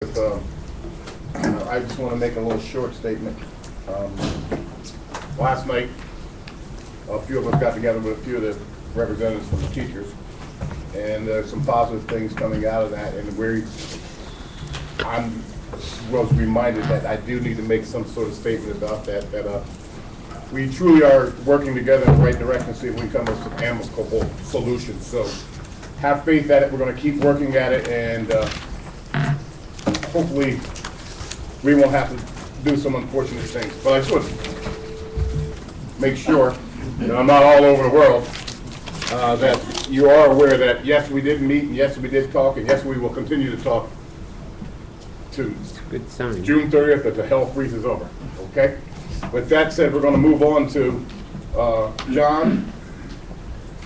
I just want to make a little short statement. Last night, a few of us got together with a few of the representatives from the teachers, and there's some positive things coming out of that. And I was reminded that I do need to make some sort of statement about that. That we truly are working together in the right direction to see if we can come up with some amicable solutions. So have faith at it. We're going to keep working at it, and hopefully we won't have to do some unfortunate things. But I just want to make sure that I'm not all over the world, that you are aware that yes, we did meet, and yes, we did talk, and yes, we will continue to talk to good sign. June 30th that the hell freezes over. Okay? With that said, we're going to move on to John.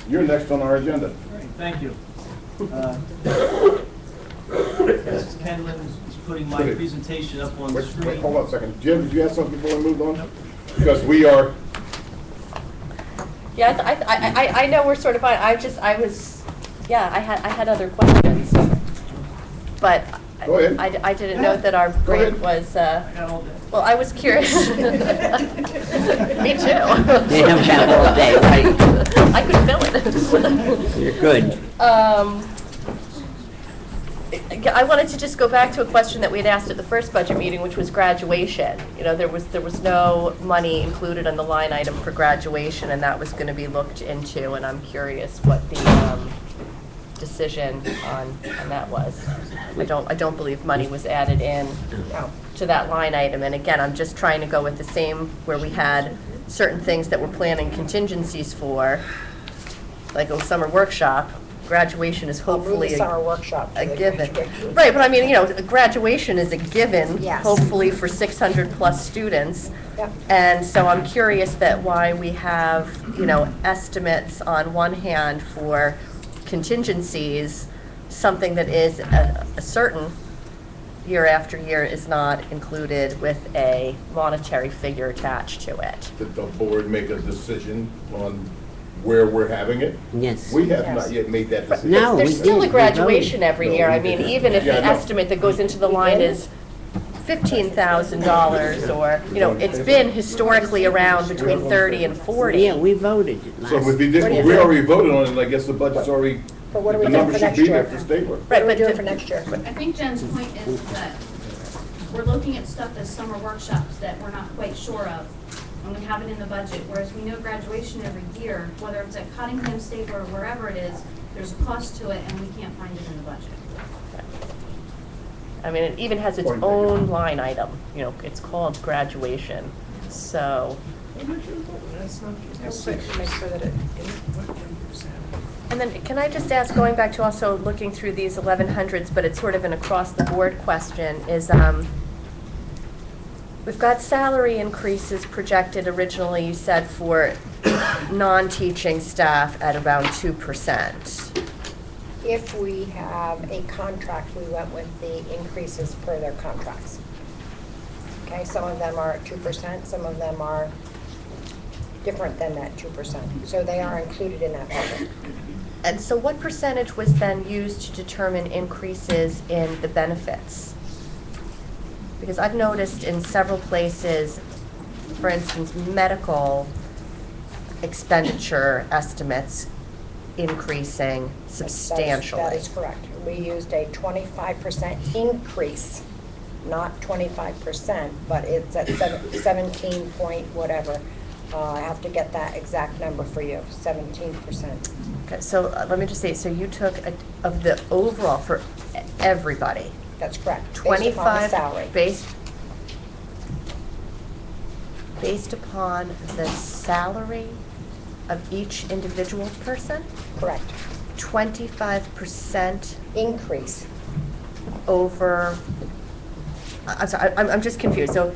You're next on our agenda. All right, thank you. Mrs. Kendlin is putting my presentation up on the screen. Wait, hold on a second. Jim, did you have something before we move on? No. Because we are. Yeah, I know we're sort of on. I had other questions, but Go ahead. I didn't know that our break was. I got all day. Well, I was curious. Me too. They have that all day, right? I could fill it. You're good. I wanted to just go back to a question that we had asked at the first budget meeting, which was graduation. You know, there was no money included on the line item for graduation, and that was going to be looked into. And I'm curious what the decision on that was. I don't believe money was added in to that line item. And again, I'm just trying to go with the same where we had certain things that we're planning contingencies for, like a summer workshop. Graduation is hopefully a given. Right, but I mean, you know, graduation is a given, yes. Hopefully for 600 plus students. Yep. And so I'm curious that why we have, you know, estimates on one hand for contingencies, something that is a certain year after year is not included with a monetary figure attached to it. Did the board make a decision on where we're having it? Yes. We have Yes. not yet made that decision. No. There's we still did. a graduation every No, year. we I mean, didn't. even if Yeah, the I know. estimate that goes into the line is $15,000 or, you know, it's been historically around between 30 and 40. Yeah, we voted last. So if we already voted on it, and I guess the budget's already, But what are we the doing number for should next be there year? for state work. What are we Right, doing but for next year? I think Jen's point is that we're looking at stuff as summer workshops that we're not quite sure of, and we have it in the budget, whereas we know graduation every year, whether it's at Cottingham State or wherever it is, there's a cost to it, and we can't find it in the budget. I mean, it even has its own line item, you know, it's called graduation, so. And then, can I just ask, going back to also looking through these 1100s, but it's sort of an across-the-board question, is we've got salary increases projected originally, you said, for non-teaching staff at around 2%. If we have a contract, we went with the increases per their contracts. Okay, some of them are at 2%, some of them are different than that 2%. So they are included in that budget. And so what percentage was then used to determine increases in the benefits? Because I've noticed in several places, for instance, medical expenditure estimates increasing substantially. That is correct. We used a 25% increase, not 25%, but it's at 17 point whatever. I have to get that exact number for you, 17%. Okay, so let me just say, so you took of the overall for everybody, That's correct. 25 salary. based upon the salary of each individual person? Correct. 25% Increase. over, I'm sorry, I'm just confused. So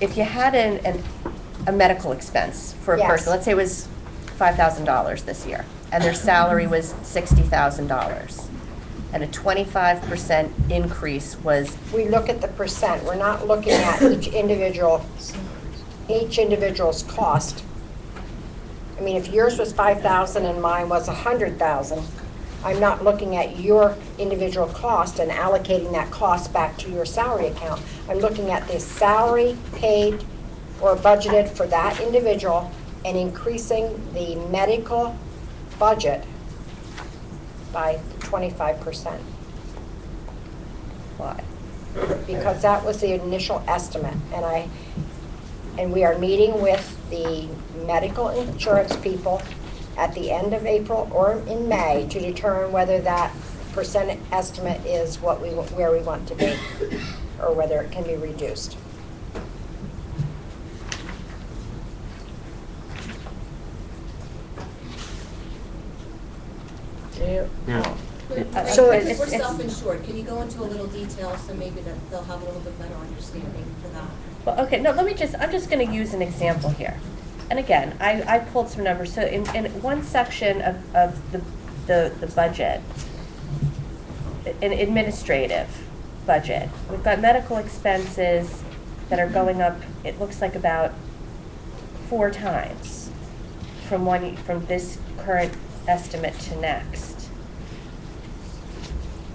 if you had a medical expense for a Yes. person, let's say it was $5,000 this year, and their salary was $60,000, and a 25% increase was, We look at the percent. We're not looking at each individual's cost. I mean, if yours was 5,000 and mine was 100,000, I'm not looking at your individual cost and allocating that cost back to your salary account. I'm looking at the salary paid or budgeted for that individual and increasing the medical budget by 25%. Why? Because that was the initial estimate, and we are meeting with the medical insurance people at the end of April or in May to determine whether that percent estimate is where we want to be, or whether it can be reduced. Now, So Because we're it's- self-insured, can you go into a little detail so maybe that they'll have a little bit better understanding for that? Well, okay, no, I'm just gonna use an example here. And again, I pulled some numbers, so in one section of the budget, an administrative budget, we've got medical expenses that are going up, it looks like about 4 times from this current estimate to next.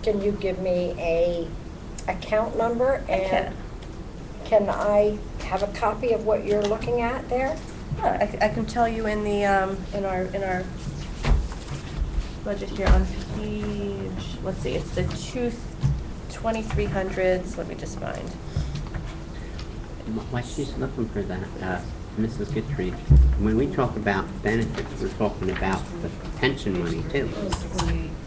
Can you give me a account number? I can. And can I have a copy of what you're looking at there? Yeah, I can tell you in the, in our budget here on page, let's see, it's the 2300s, let me just find. while she's looking for that, Mrs. Guthrie, when we talk about benefits, we're talking about the pension money too.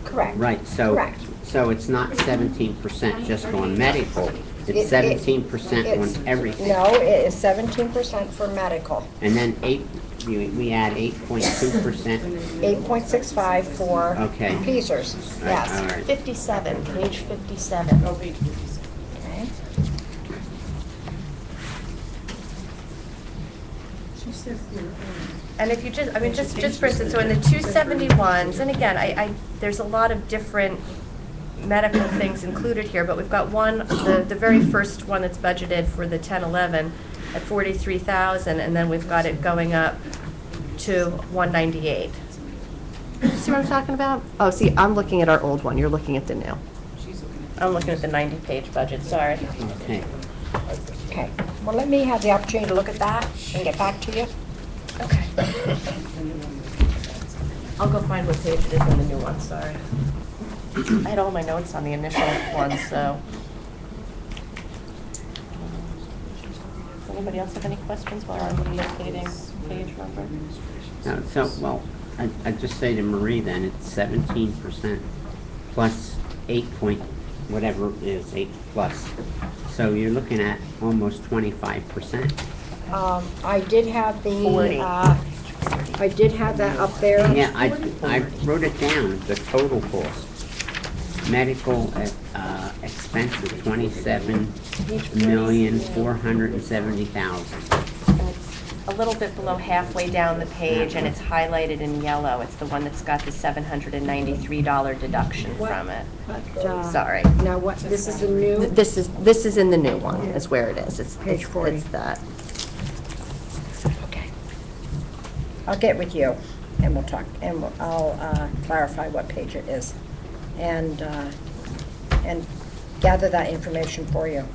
Correct. Right, so, Correct. so it's not 17% just on medical, it's 17% on everything. No, it is 17% for medical, And then we add 8.2%. 8.65 for Okay. Peasers, All yes. right. 57, page 57. Okay. And if you just, I mean, just for instance, so in the 271s, and again, there's a lot of different medical things included here, but we've got one, the very first one that's budgeted for the 1011 at 43,000, and then we've got it going up to 198. See what I'm talking about? Oh, see, I'm looking at our old one, you're looking at the new. I'm looking at the 90-page budget, sorry. Okay. Okay, well, let me have the opportunity to look at that and get back to you. Okay. I'll go find what page it is on the new one, sorry. I had all my notes on the initial one, so. Does anybody else have any questions while I'm locating page number? Now, so, well, I'd just say to Marie then, it's 17% plus 8 point, whatever it is, 8 plus. So you're looking at almost 25%. I did have 40. I did have that up there. Yeah, I wrote it down, the total cost. Medical expenses, 27,470,000. And it's a little bit below halfway down the page, and it's highlighted in yellow. It's the one that's got the $793 deduction from it. Sorry. Now, what, this is the new? This is in the new one, is where it is. It's Page 40. It's that. Okay. I'll get with you, and we'll talk, and I'll clarify what page it is, and gather that information for you.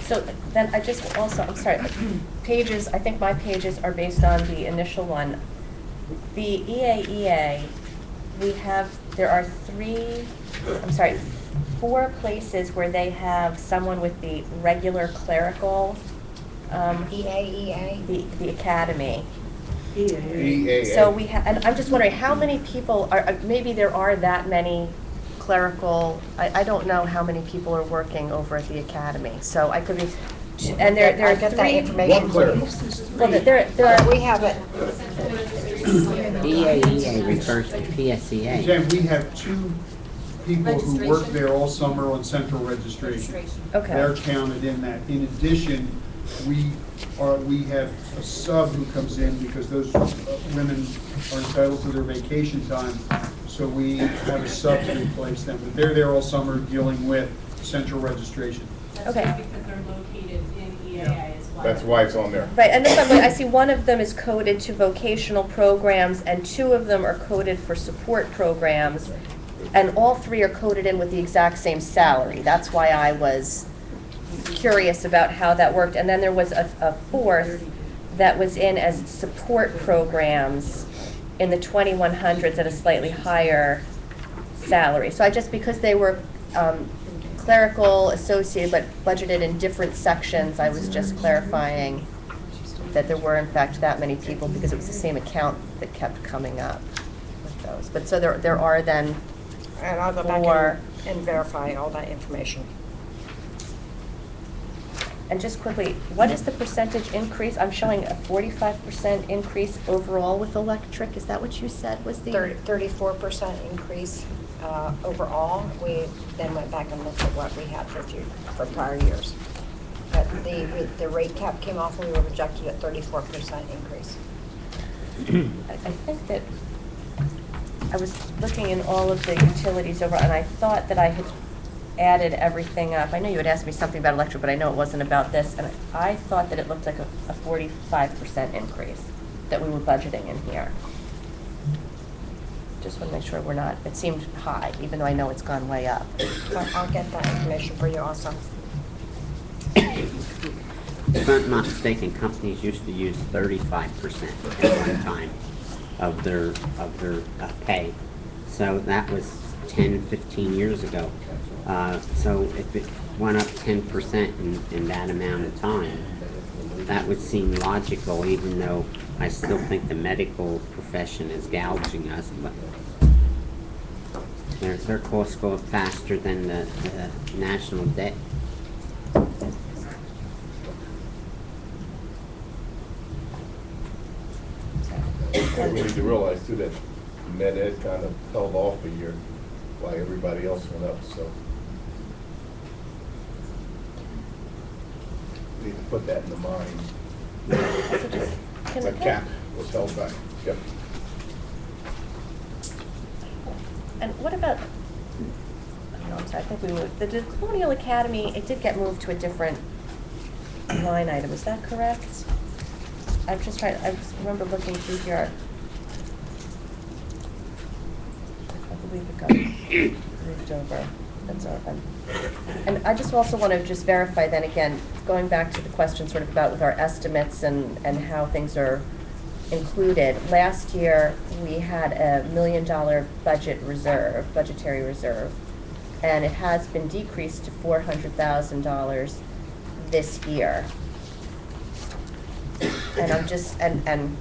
So then I just also, I'm sorry, pages, I think my pages are based on the initial one. The EAEA, there are 4 places where they have someone with the regular clerical, EAEA? the academy. EAA. So we have, and I'm just wondering, how many people maybe there are that many clerical, I don't know how many people are working over at the academy, so I could be, and there are I'll get that 3. information One for you. clerical. Well, there are, We have it. EAEA refers to PSEA. Jen, we have 2 people who work there all summer on central registration. okay. They're counted in that. In addition, we have a sub who comes in because those women are entitled to their vacation time. So we have a sub to replace them. But they're there all summer dealing with central registration. Okay. That's because they're located in EAA as well. That's why it's on there. Right, and then I see one of them is coded to vocational programs, and two of them are coded for support programs, and all three are coded in with the exact same salary. That's why I was curious about how that worked. And then there was a fourth that was in as support programs in the 2100s at a slightly higher salary. So I just, because they were clerical, associated, but budgeted in different sections, I was just clarifying that there were in fact that many people, because it was the same account that kept coming up with those. But so there are then And I'll go back four. and verify all that information. And just quickly, what is the percentage increase? I'm showing a 45% increase overall with electric. Is that what you said was the? 34% increase overall. We then went back and looked at what we had for prior years. But the rate cap came off and we were projected at 34% increase. I think that I was looking in all of the utilities over, and I thought that I had added everything up. I know you had asked me something about electric, but I know it wasn't about this, and I thought that it looked like a 45% increase that we were budgeting in here. Just want to make sure we're not, it seemed high, even though I know it's gone way up. I'll get that information for you also. If I'm not mistaken, companies used to use 35% at one time of their pay. So that was 10, 15 years ago. So if it went up 10% in that amount of time, that would seem logical, even though I still think the medical profession is gouging us. But their costs go up faster than the national debt. We need to realize too that med ed kind of held off a year while everybody else went up, so. Need to put that in the mind. Can The we- cap was held back, yep. And what about, no, I'm sorry, I think we moved, the Colonial Academy, it did get moved to a different line item, is that correct? I'm just trying, I just remember looking through here. I believe it got moved over, that's all. And I just also want to just verify then again, going back to the question sort of about with our estimates and how things are included. Last year, we had $1 million budgetary reserve, and it has been decreased to $400,000 this year. And I'm just, and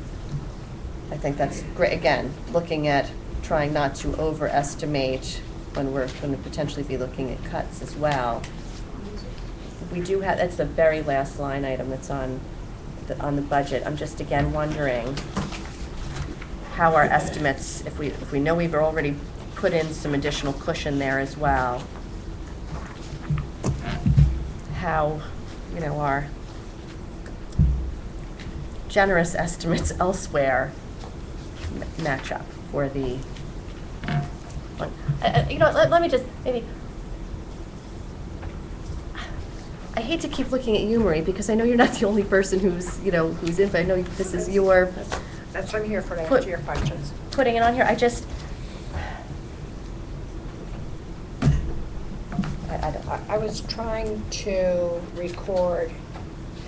I think that's great, again, looking at trying not to overestimate when we're going to potentially be looking at cuts as well. We do have, that's the very last line item that's on the budget. I'm just again wondering how our estimates, if we know we've already put in some additional cushion there as well, how, you know, our generous estimates elsewhere match up for the one. You know, let me just maybe. I hate to keep looking at you, Marie, because I know you're not the only person who's in. But I know this is your. That's what I'm here for, to answer your questions. Putting it on here, I just. I was trying to record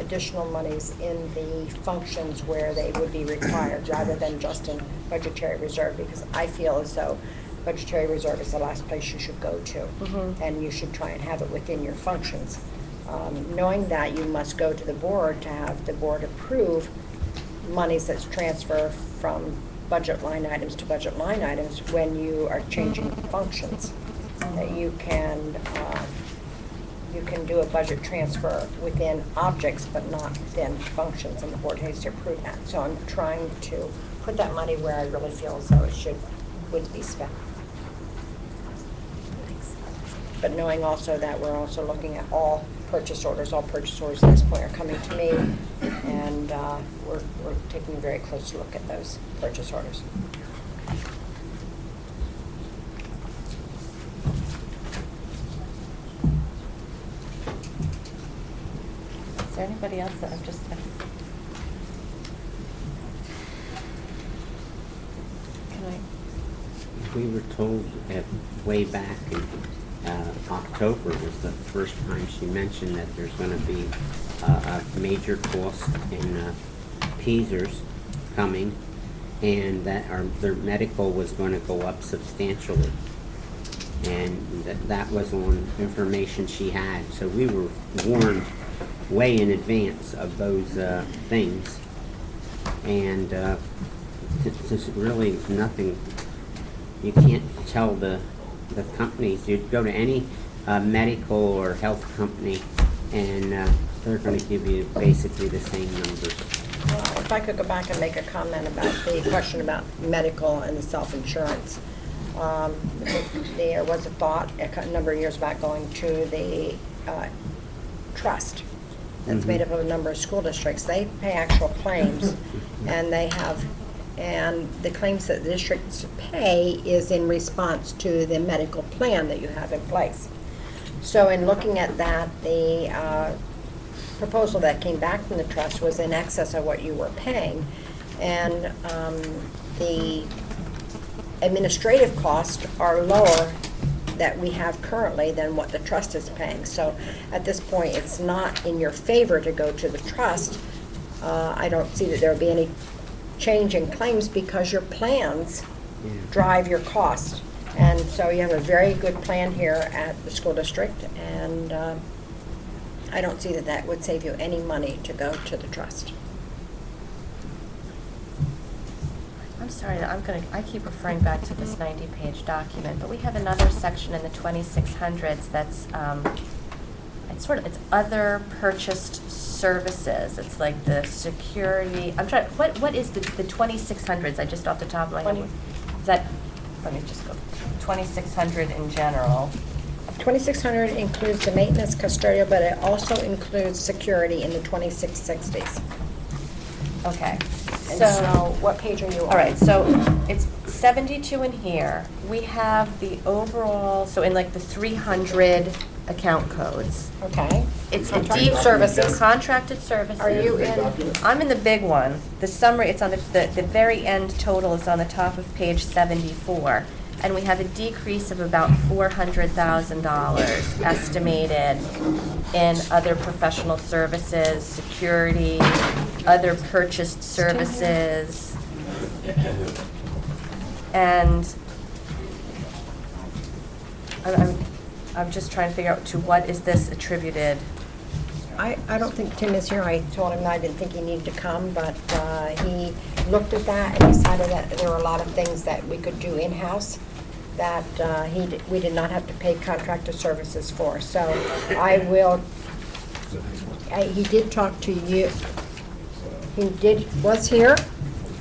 additional monies in the functions where they would be required, rather than just in budgetary reserve, because I feel as though budgetary reserve is the last place you should go to, and you should try and have it within your functions. Knowing that, you must go to the board to have the board approve monies that's transfer from budget line items to budget line items when you are changing functions. That you can do a budget transfer within objects, but not within functions, and the board has to approve that. So I'm trying to put that money where I really feel as though it would be spent. But knowing also that we're also looking at all purchase orders at this point are coming to me, and we're taking a very close look at those purchase orders. Is there anybody else that I'm just? Can I? We were told way back in October was the first time she mentioned that there's going to be a major cost in Peasers coming, and that their medical was going to go up substantially. And that was on information she had. So we were warned way in advance of those things. And there's really nothing, you can't tell the companies. You go to any medical or health company and they're going to give you basically the same numbers. Well, if I could go back and make a comment about the question about medical and the self-insurance. There was a thought a number of years back going to the trust that's made up of a number of school districts. They pay actual claims, and the claims that the districts pay is in response to the medical plan that you have in place. So in looking at that, the proposal that came back from the trust was in excess of what you were paying, and the administrative costs are lower that we have currently than what the trust is paying. So at this point, it's not in your favor to go to the trust. I don't see that there will be any change in claims because your plans drive your cost. And so you have a very good plan here at the school district, and I don't see that that would save you any money to go to the trust. I'm sorry, I keep referring back to this 90-page document, but we have another section in the 2600s that's, it's other purchased services. It's like the security, what is the 2600s? I just off the top of my head. Is that, let me just go, 2600 in general. 2600 includes the maintenance custodial, but it also includes security in the 2660s. Okay. And so what page are you on? All right, so it's 72 in here. We have the overall, so in like the 300 account codes. Okay. It's the Contracted deep services. Contracted services. Are you in? I'm in the big one. The summary, it's on the very end total is on the top of page 74. And we have a decrease of about $400,000 estimated in other professional services, security, other purchased services. And I'm just trying to figure out to what is this attributed? I don't think Tim is here. I told him I didn't think he needed to come, but he looked at that and decided that there were a lot of things that we could do in-house that we did not have to pay contracted services for. So he did talk to you. He was here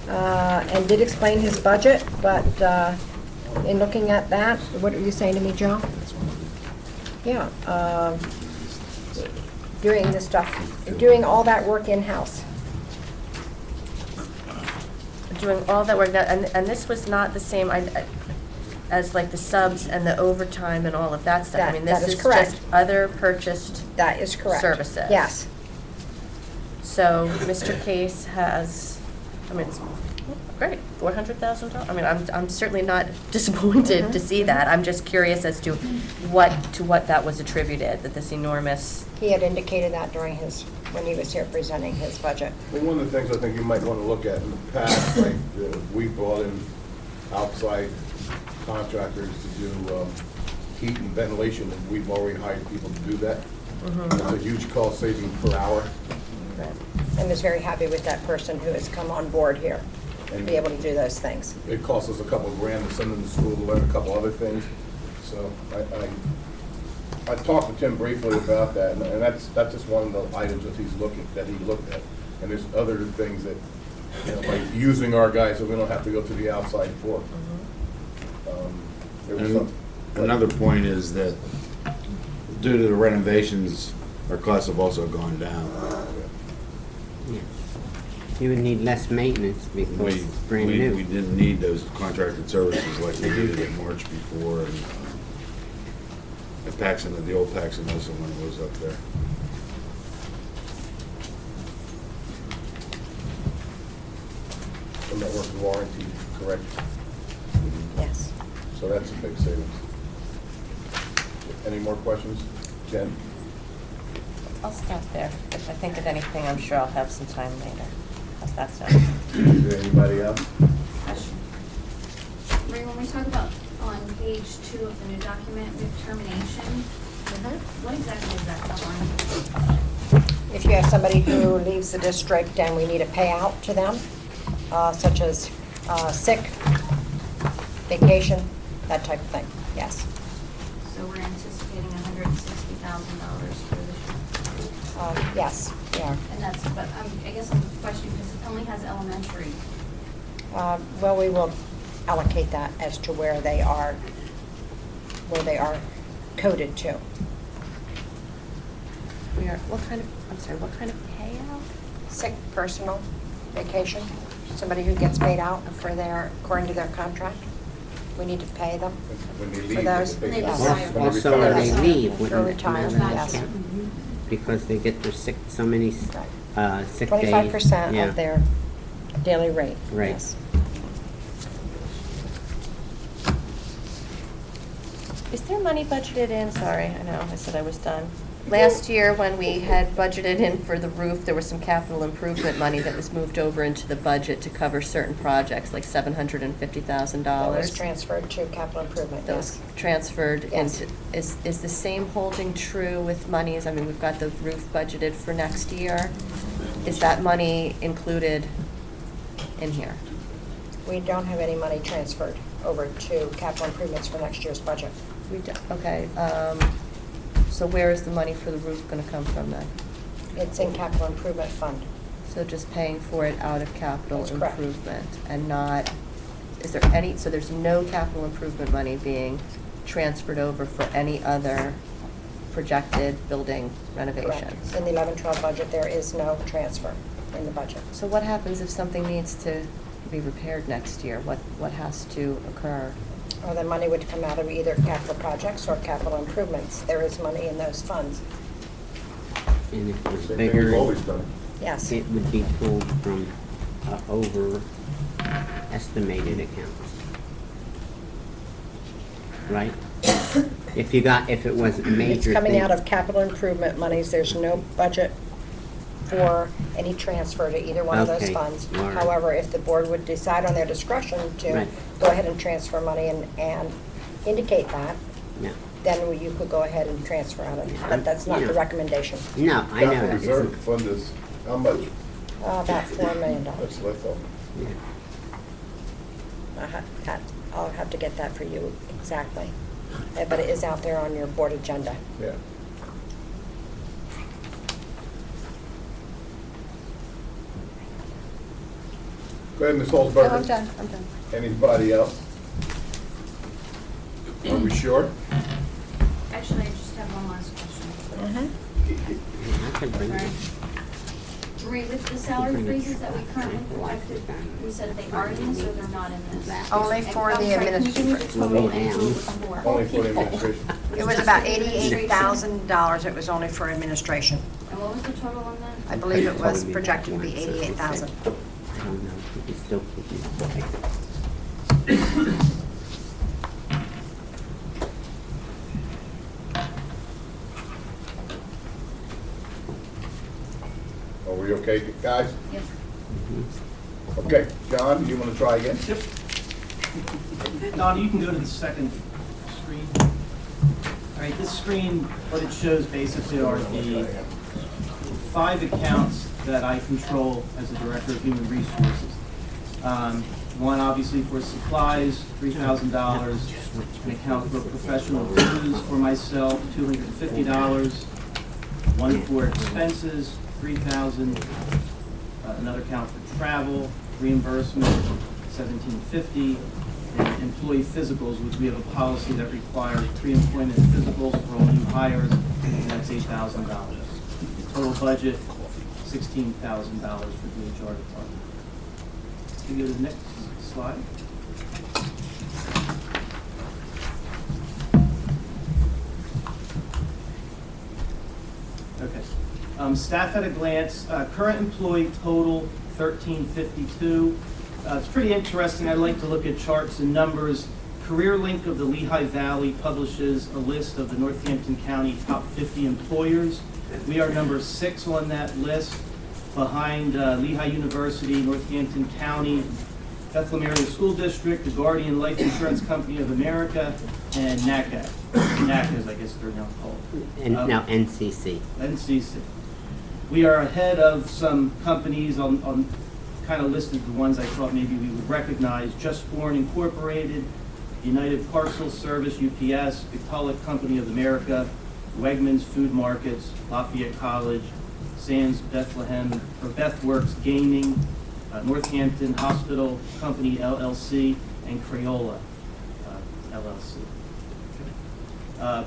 and did explain his budget, but in looking at that, what are you saying to me, Joe? Yeah, doing this stuff, doing all that work in-house. Doing all that work, and this was not the same as like the subs and the overtime and all of that stuff. I mean, this is just other purchased That is correct. Services. Yes. So Mr. Case has, I mean, it's great, $400,000. I mean, I'm certainly not disappointed to see that. I'm just curious as to what that was attributed, that this enormous. He had indicated that during when he was here presenting his budget. I mean, one of the things I think you might want to look at in the past, like, we brought in outside contractors to do heat and ventilation, and we've already hired people to do that. It's a huge cost saving per hour. Right. And was very happy with that person who has come on board here to be able to do those things. It costs us a couple of grand to send them to school to learn a couple other things. So I talked to Tim briefly about that, and that's just one of the items that he looked at. And there's other things that, like using our guys so we don't have to go to the outside for. Another point is that due to the renovations, our costs have also gone down. Yeah. You would need less maintenance because it's brand new. We didn't need those contracted services like we did in March before, and the old Paxton Wilson when it was up there. the network warranty, correct? Yes. So that's a big savings. Any more questions? Jen? I'll stop there. If I think of anything, I'm sure I'll have some time later. How's that sound? Is there anybody else? Question. Marie, when we talk about on page 2 of the new document, we have termination. What exactly is that covering? If you have somebody who leaves the district and we need a payout to them, such as sick, vacation, that type of thing, yes. So we're anticipating $160,000 for this year. Yes, we are. And that's, but I guess I'm questioning because it only has elementary. Well, we will allocate that as to where they are coded to. What kind of payout? Sick, personal, vacation, somebody who gets paid out for their, according to their contract. We need to pay them. When they For leave, those, they yes. when Also, when retire. they Yes. leave, Or wouldn't it come retire, out of that yes. account? Because they get their sick, so many sick days. 25% Yeah. of their daily rate. Right. Yes. Is there money budgeted in, sorry, I know, I said I was done. Last year, when we had budgeted in for the roof, there was some capital improvement money that was moved over into the budget to cover certain projects, like $750,000. That was transferred to capital improvement, That was yes. transferred Yes. into, is the same holding true with monies? I mean, we've got the roof budgeted for next year. Is that money included in here? We don't have any money transferred over to capital improvements for next year's budget. We do, okay, so where is the money for the roof gonna come from then? It's in capital improvement fund. So just paying for it out of capital That's correct. improvement and not, is there any, so there's no capital improvement money being transferred over for any other projected building renovations? Correct. In the 11-12 budget, there is no transfer in the budget. So what happens if something needs to be repaired next year? What has to occur? Or the money would come out of either capital projects or capital improvements. There is money in those funds. And if it was Same thing we've bigger, always done. Yes. it would be pulled from over estimated accounts. Right? If it was a major It's thing. coming out of capital improvement monies. There's no budget for any transfer to either one of those Okay, funds. all right. However, if the board would decide on their discretion to Right. go ahead and transfer money and indicate that, Yeah. then you could go ahead and transfer out of it. But that's not the Yeah. recommendation. No, I know Capital that. reserve fund is, how much? About $4 million. That's left over. Yeah. I'll have to get that for you exactly. But it is out there on your board agenda. Yeah. Go ahead, Ms. Holzberger. No, I'm done. Anybody else? Are we sure? Actually, I just have one last question. I can bring Sorry. it. Marie, with the salary freezes that we currently projected, we said they are in this or they're not in this? Only for I'm the sorry, can you give me the administration. total Slow and who it down. was for? Only for the administration. It was about $88,000. It was only for administration. And what was the total on that? I believe it was Told me projected to that be once, so it's 88,000. I don't know, you can still keep it. Are we okay, guys? Yes. Okay, John, you want to try again? Yep. Donna, you can go to the second screen. All right, this screen, what it shows basically are the 5 accounts that I control as the Director of Human Resources. One obviously for supplies, $3,000. An account for professional fees for myself, $250. One for expenses, $3,000. Another account for travel, reimbursement, $1,750. And employee physicals, which we have a policy that requires pre-employment physicals for all new hires, and that's $8,000. Total budget, $16,000 for the HR department. Can you go to the next slide? Okay. Staff at a glance, current employee total 1,352, It's pretty interesting. I like to look at charts and numbers. Career Link of the Lehigh Valley publishes a list of the Northampton County top 50 employers. We are number 6 on that list, behind Lehigh University, Northampton County, Bethlehem Area School District, the Guardian Life Insurance Company of America, and NACA. NACA, I guess they're now called. And now NCC. NCC. We are ahead of some companies on kind of listed the ones I thought maybe we would recognize. Just Born Incorporated, United Parcel Service, UPS, Victaulic Company of America, Wegmans Food Markets, Lafayette College, Sands Bethlehem, or Bethworks Gaming, Northampton Hospital Company LLC, and Crayola LLC.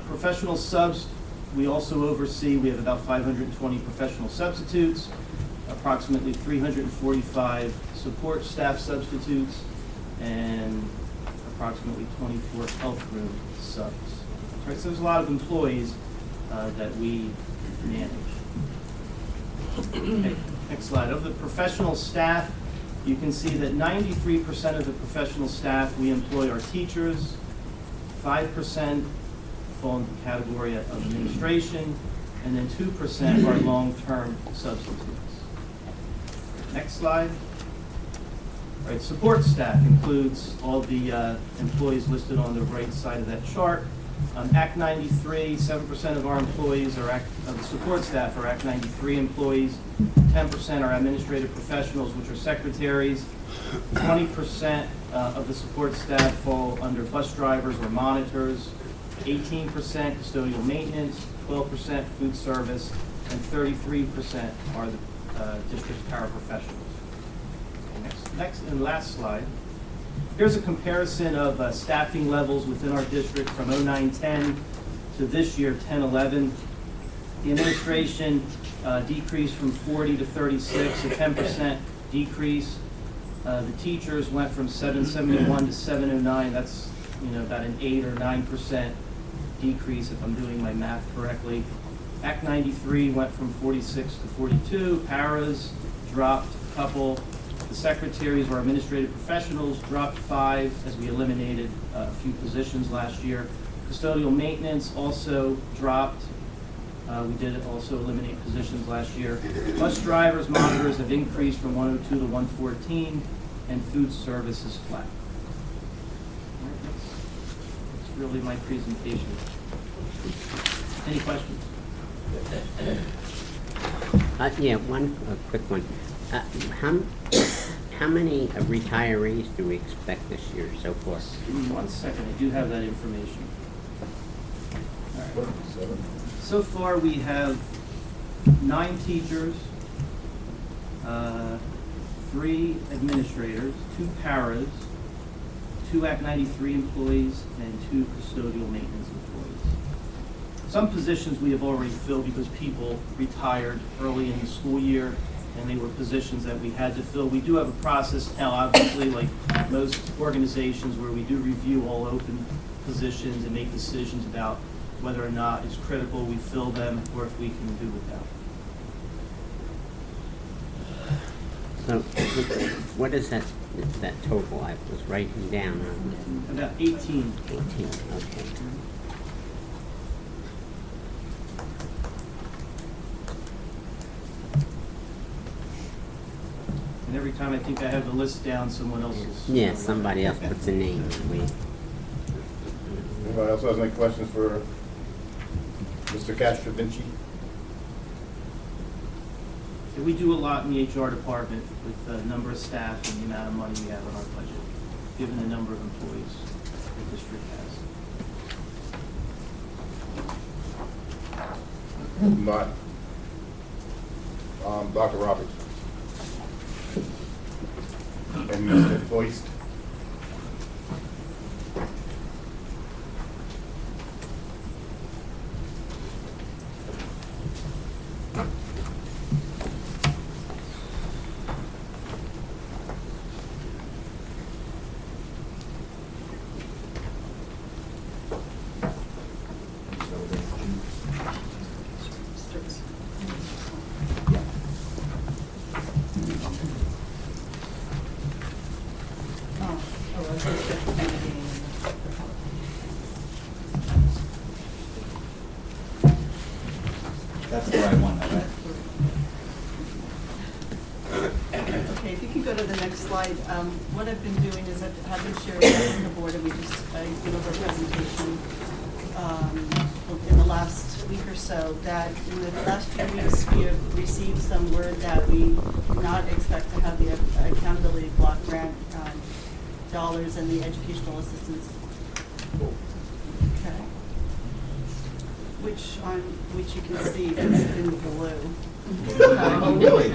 Professional subs, we also oversee, we have about 520 professional substitutes, approximately 345 support staff substitutes, and approximately 24 health room subs. Right, so there's a lot of employees that we manage. Okay, next slide. Of the professional staff, you can see that 93% of the professional staff we employ are teachers, 5% fall into the category of administration, and then 2% are long-term substitutes. Next slide. All right, support staff includes all the employees listed on the right side of that chart. Act 93, 7% of our employees are of the support staff are Act 93 employees. 10% are administrative professionals, which are secretaries. 20% of the support staff fall under bus drivers or monitors. 18% custodial maintenance, 12% food service, and 33% are the district paraprofessionals. Next and last slide. Here's a comparison of staffing levels within our district from 09-10 to this year 10-11. The administration decreased from 40 to 36, a 10% decrease. The teachers went from 771 to 709. That's about an 8 or 9% decrease if I'm doing my math correctly. Act 93 went from 46 to 42. Paras dropped a couple. The secretaries or administrative professionals dropped 5 as we eliminated a few positions last year. Custodial maintenance also dropped. We did also eliminate positions last year. Bus drivers, monitors have increased from 102 to 114, and food service is flat. All right, that's really my presentation. Any questions? Yeah, one quick one. How many retirees do we expect this year so far? Give me 1 second. I do have that information. All right. So far, we have 9 teachers, 3 administrators, 2 paras, 2 Act 93 employees, and 2 custodial maintenance employees. Some positions we have already filled because people retired early in the school year, and they were positions that we had to fill. We do have a process now, obviously, like most organizations, where we do review all open positions and make decisions about whether or not it's critical we fill them or if we can do without. So, what is that total? I was writing down. About 18. 18, okay. And every time I think I have the list down, someone else is. Yeah, somebody else puts a name. Anybody else has any questions for Mr. Castrovinci? Yeah, we do a lot in the HR department with the number of staff and the amount of money we have in our budget, given the number of employees the district has. Not. Dr. Roberts. And Mr. Foist. That's the right one, though, right? Okay, if you can go to the next slide. What I've been doing is I have been sharing with the board, and I gave a presentation in the last week or so, that in the last few weeks, we have received some word that we do not expect to have the accountability block grant dollars and the educational assistance. Okay. Which you can see is in blue. Oh, really?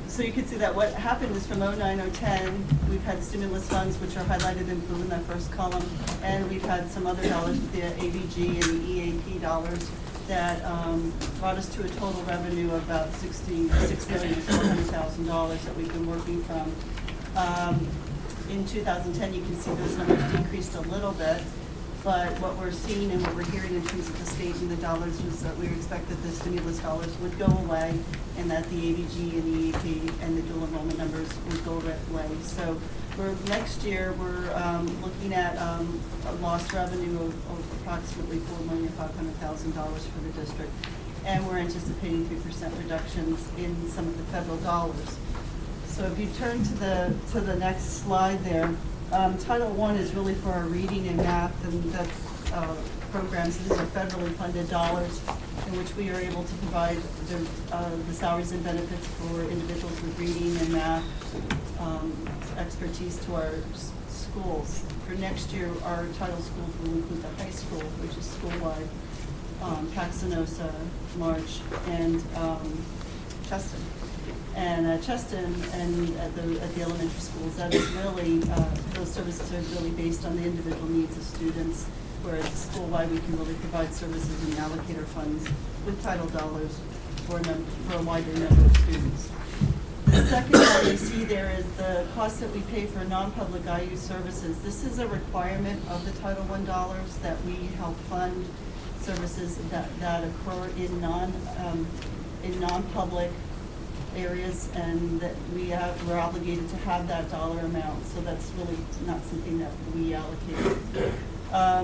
So you can see that what happened is from 09, 010, we've had stimulus funds, which are highlighted in blue in that first column, and we've had some other dollars, the ABG and the EAP dollars, that brought us to a total revenue of about $66,400,000 that we've been working from. In 2010, you can see those numbers decreased a little bit. But what we're seeing and what we're hearing in terms of the state and the dollars was that we expect that the stimulus dollars would go away, and that the ABG and the EAP and the dual enrollment numbers would go away. So next year, we're looking at a lost revenue of approximately $4,500,000 for the district. And we're anticipating 3% reductions in some of the federal dollars. So if you turn to the next slide there, Title I is really for our reading and math, and that's programs. These are federally funded dollars in which we are able to provide the salaries and benefits for individuals with reading and math expertise to our schools. For next year, our title schools will include the high school, which is school-wide, Paxenosa, March, and Cheston. And Cheston and at the elementary schools, that is really, those services are really based on the individual needs of students, whereas school-wide we can really provide services and allocate our funds with title dollars for a wider number of students. The second one you see there is the cost that we pay for non-public IU services. This is a requirement of the Title I dollars that we help fund services that occur in non-public areas, and that we're obligated to have that dollar amount. So that's really not something that we allocate.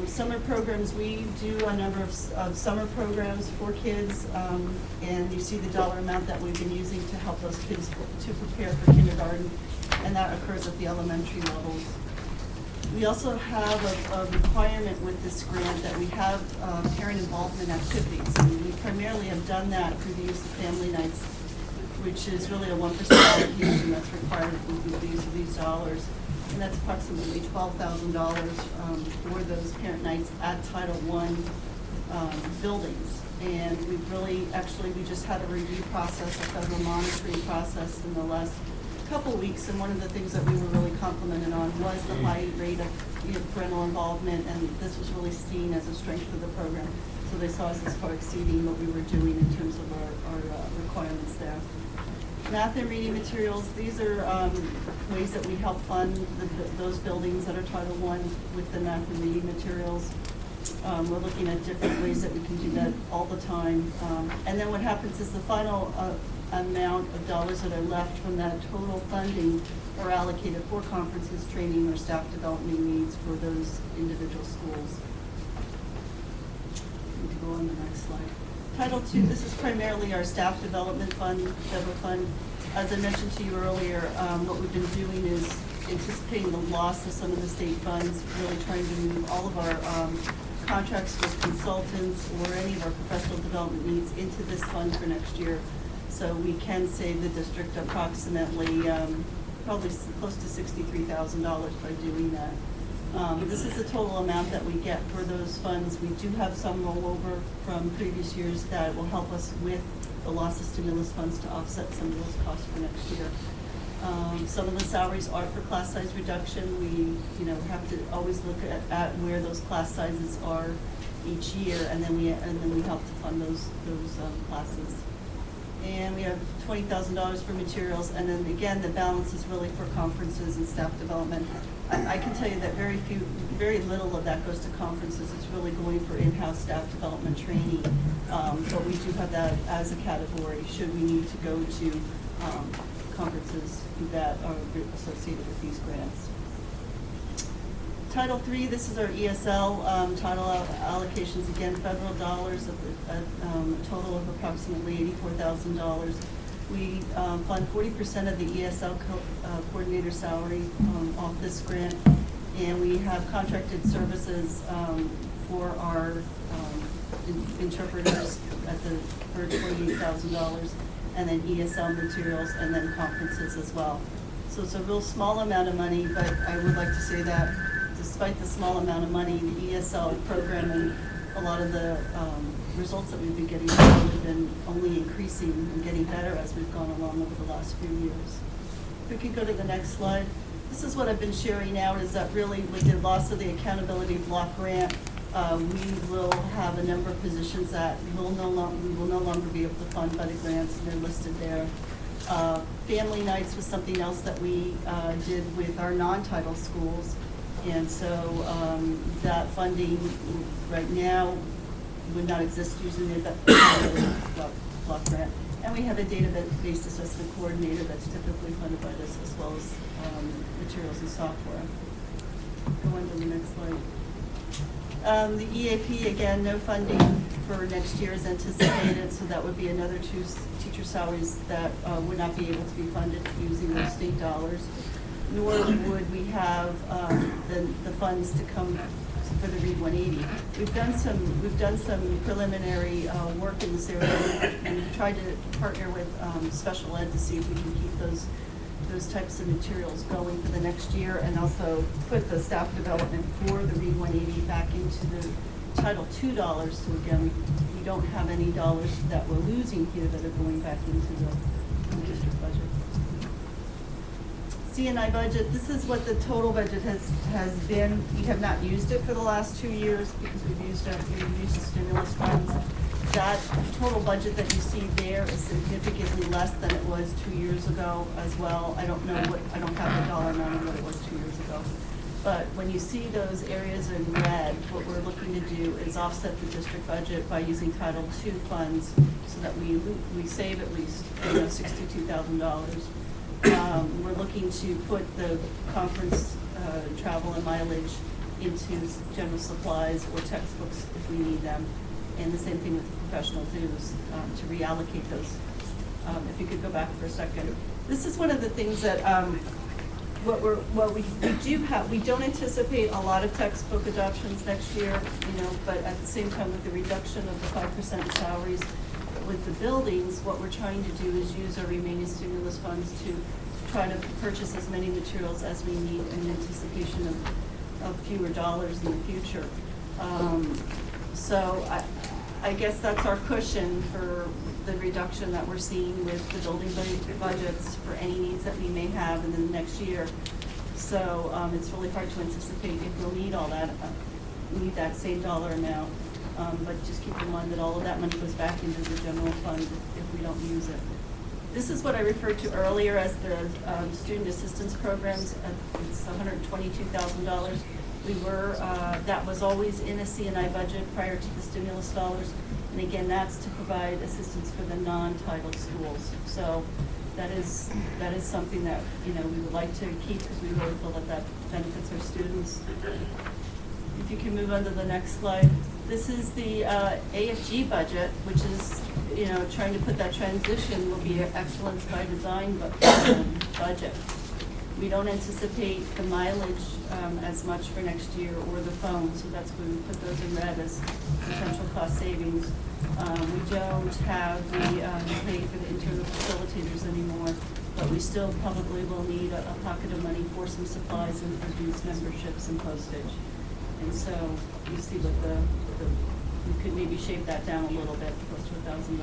Summer programs, we do a number of summer programs for kids, and you see the dollar amount that we've been using to help those kids to prepare for kindergarten, and that occurs at the elementary levels. We also have a requirement with this grant that we have parent involvement activities, and we primarily have done that through the use of family nights, which is really a 1% allocation that's required with the use of these dollars. And that's approximately $12,000 for those parent nights at Title I buildings. And we've really, we just had a review process, a federal monitoring process in the last couple of weeks, and one of the things that we were really complimented on was the high rate of parental involvement, and this was really seen as a strength of the program. So they saw us as far exceeding what we were doing in terms of our requirements there. Math and reading materials, these are ways that we help fund those buildings that are Title I with the math and reading materials. We're looking at different ways that we can do that all the time. And then what happens is the final amount of dollars that are left from that total funding are allocated for conferences, training, or staff development needs for those individual schools. We can go on the next slide. Title II, this is primarily our staff development fund, federal fund. As I mentioned to you earlier, what we've been doing is anticipating the loss of some of the state funds, really trying to move all of our contracts with consultants or any of our professional development needs into this fund for next year. So we can save the district approximately, probably close to $63,000 by doing that. This is the total amount that we get for those funds. We do have some rollover from previous years that will help us with the loss of stimulus funds to offset some of those costs for next year. Some of the salaries are for class size reduction. We, have to always look at where those class sizes are each year, and then we help to fund those classes. And we have $20,000 for materials, and then again, the balance is really for conferences and staff development. I can tell you that very little of that goes to conferences. It's really going for in-house staff development training. But we do have that as a category should we need to go to conferences that are associated with these grants. Title III, this is our ESL title allocations, again, federal dollars, a total of approximately $84,000. We fund 40% of the ESL coordinator salary off this grant, and we have contracted services for our interpreters for $28,000, and then ESL materials, and then conferences as well. So it's a real small amount of money, but I would like to say that despite the small amount of money, the ESL program and a lot of the results that we've been getting have really been only increasing and getting better as we've gone along over the last few years. If we could go to the next slide. This is what I've been sharing out, is that really with the loss of the accountability block grant, we will have a number of positions that we will no longer be able to fund by the grants, and they're listed there. Family nights was something else that we did with our non-title schools, and so that funding right now would not exist using the block grant. And we have a database assessment coordinator that's typically funded by this, as well as materials and software. Go on to the next slide. The EAP, again, no funding for next year is anticipated, so that would be another 2 teacher salaries that would not be able to be funded using those state dollars. Nor would we have the funds to come for the Read 180. We've done some preliminary work in this area, and we've tried to partner with special ed to see if we can keep those types of materials going for the next year, and also put the staff development for the Read 180 back into the Title II dollars. So again, we don't have any dollars that we're losing here that are going back into the district budget. C&I budget, this is what the total budget has been. We have not used it for the last 2 years because we've used the stimulus funds. That total budget that you see there is significantly less than it was 2 years ago as well. I don't have the dollar amount of what it was 2 years ago. But when you see those areas in red, what we're looking to do is offset the district budget by using Title II funds so that we save at least $62,000. We're looking to put the conference travel and mileage into general supplies or textbooks if we need them. And the same thing with the professional dues, to reallocate those. If you could go back for a second. This is one of the things that we don't anticipate a lot of textbook adoptions next year, but at the same time with the reduction of the 5% salaries with the buildings, what we're trying to do is use our remaining stimulus funds to try to purchase as many materials as we need in anticipation of fewer dollars in the future. So I guess that's our cushion for the reduction that we're seeing with the building budgets for any needs that we may have in the next year. So it's really hard to anticipate if we'll need all that, need that same dollar amount. But just keep in mind that all of that money goes back into the general fund if we don't use it. This is what I referred to earlier as the student assistance programs. It's $122,000. That was always in a C&I budget prior to the stimulus dollars. And again, that's to provide assistance for the non-title schools. So that is something that we would like to keep because we really feel that benefits our students. If you can move on to the next slide. This is the AFG budget, which is trying to put that transition will be an excellence by design budget. We don't anticipate the mileage as much for next year or the phone, so that's when we put those in red as potential cost savings. We don't have the pay for the internal facilitators anymore, but we still probably will need a pocket of money for some supplies and for these memberships and postage. And so you see what we could maybe shave that down a little bit, close to $1,000.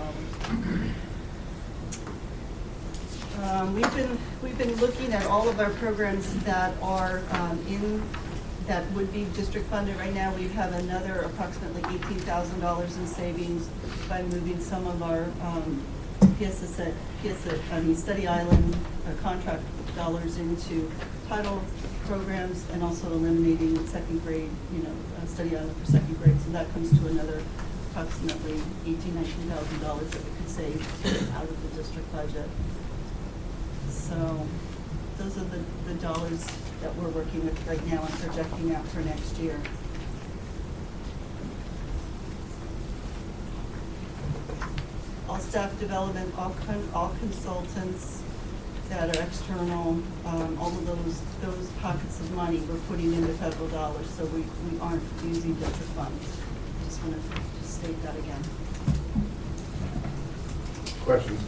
We've been looking at all of our programs that are that would be district funded right now. We have another approximately $18,000 in savings by moving some of our Study Island contract dollars into title programs, and also eliminating second grade, Study Island for second grade. So that comes to another approximately $19,000 that we could save out of the district budget. So those are the dollars that we're working with right now and projecting out for next year. All staff development, all consultants that are external, all of those pockets of money we're putting into federal dollars, so we aren't using Delta funds. Just want to state that again. Questions?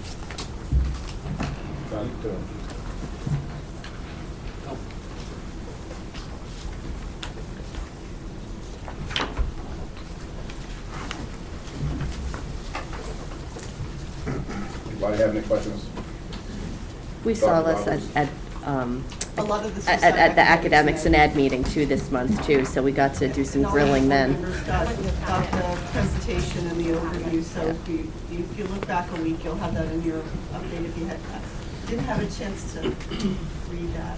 None? Anybody have any questions? We saw Dr. this Roberts? at, A lot of this was at the academics and ed meeting too this month too, so we got to do some grilling then. And all the board members got the presentation and the overview, so if you look back a week, you'll have that in your update if you didn't have a chance to read that.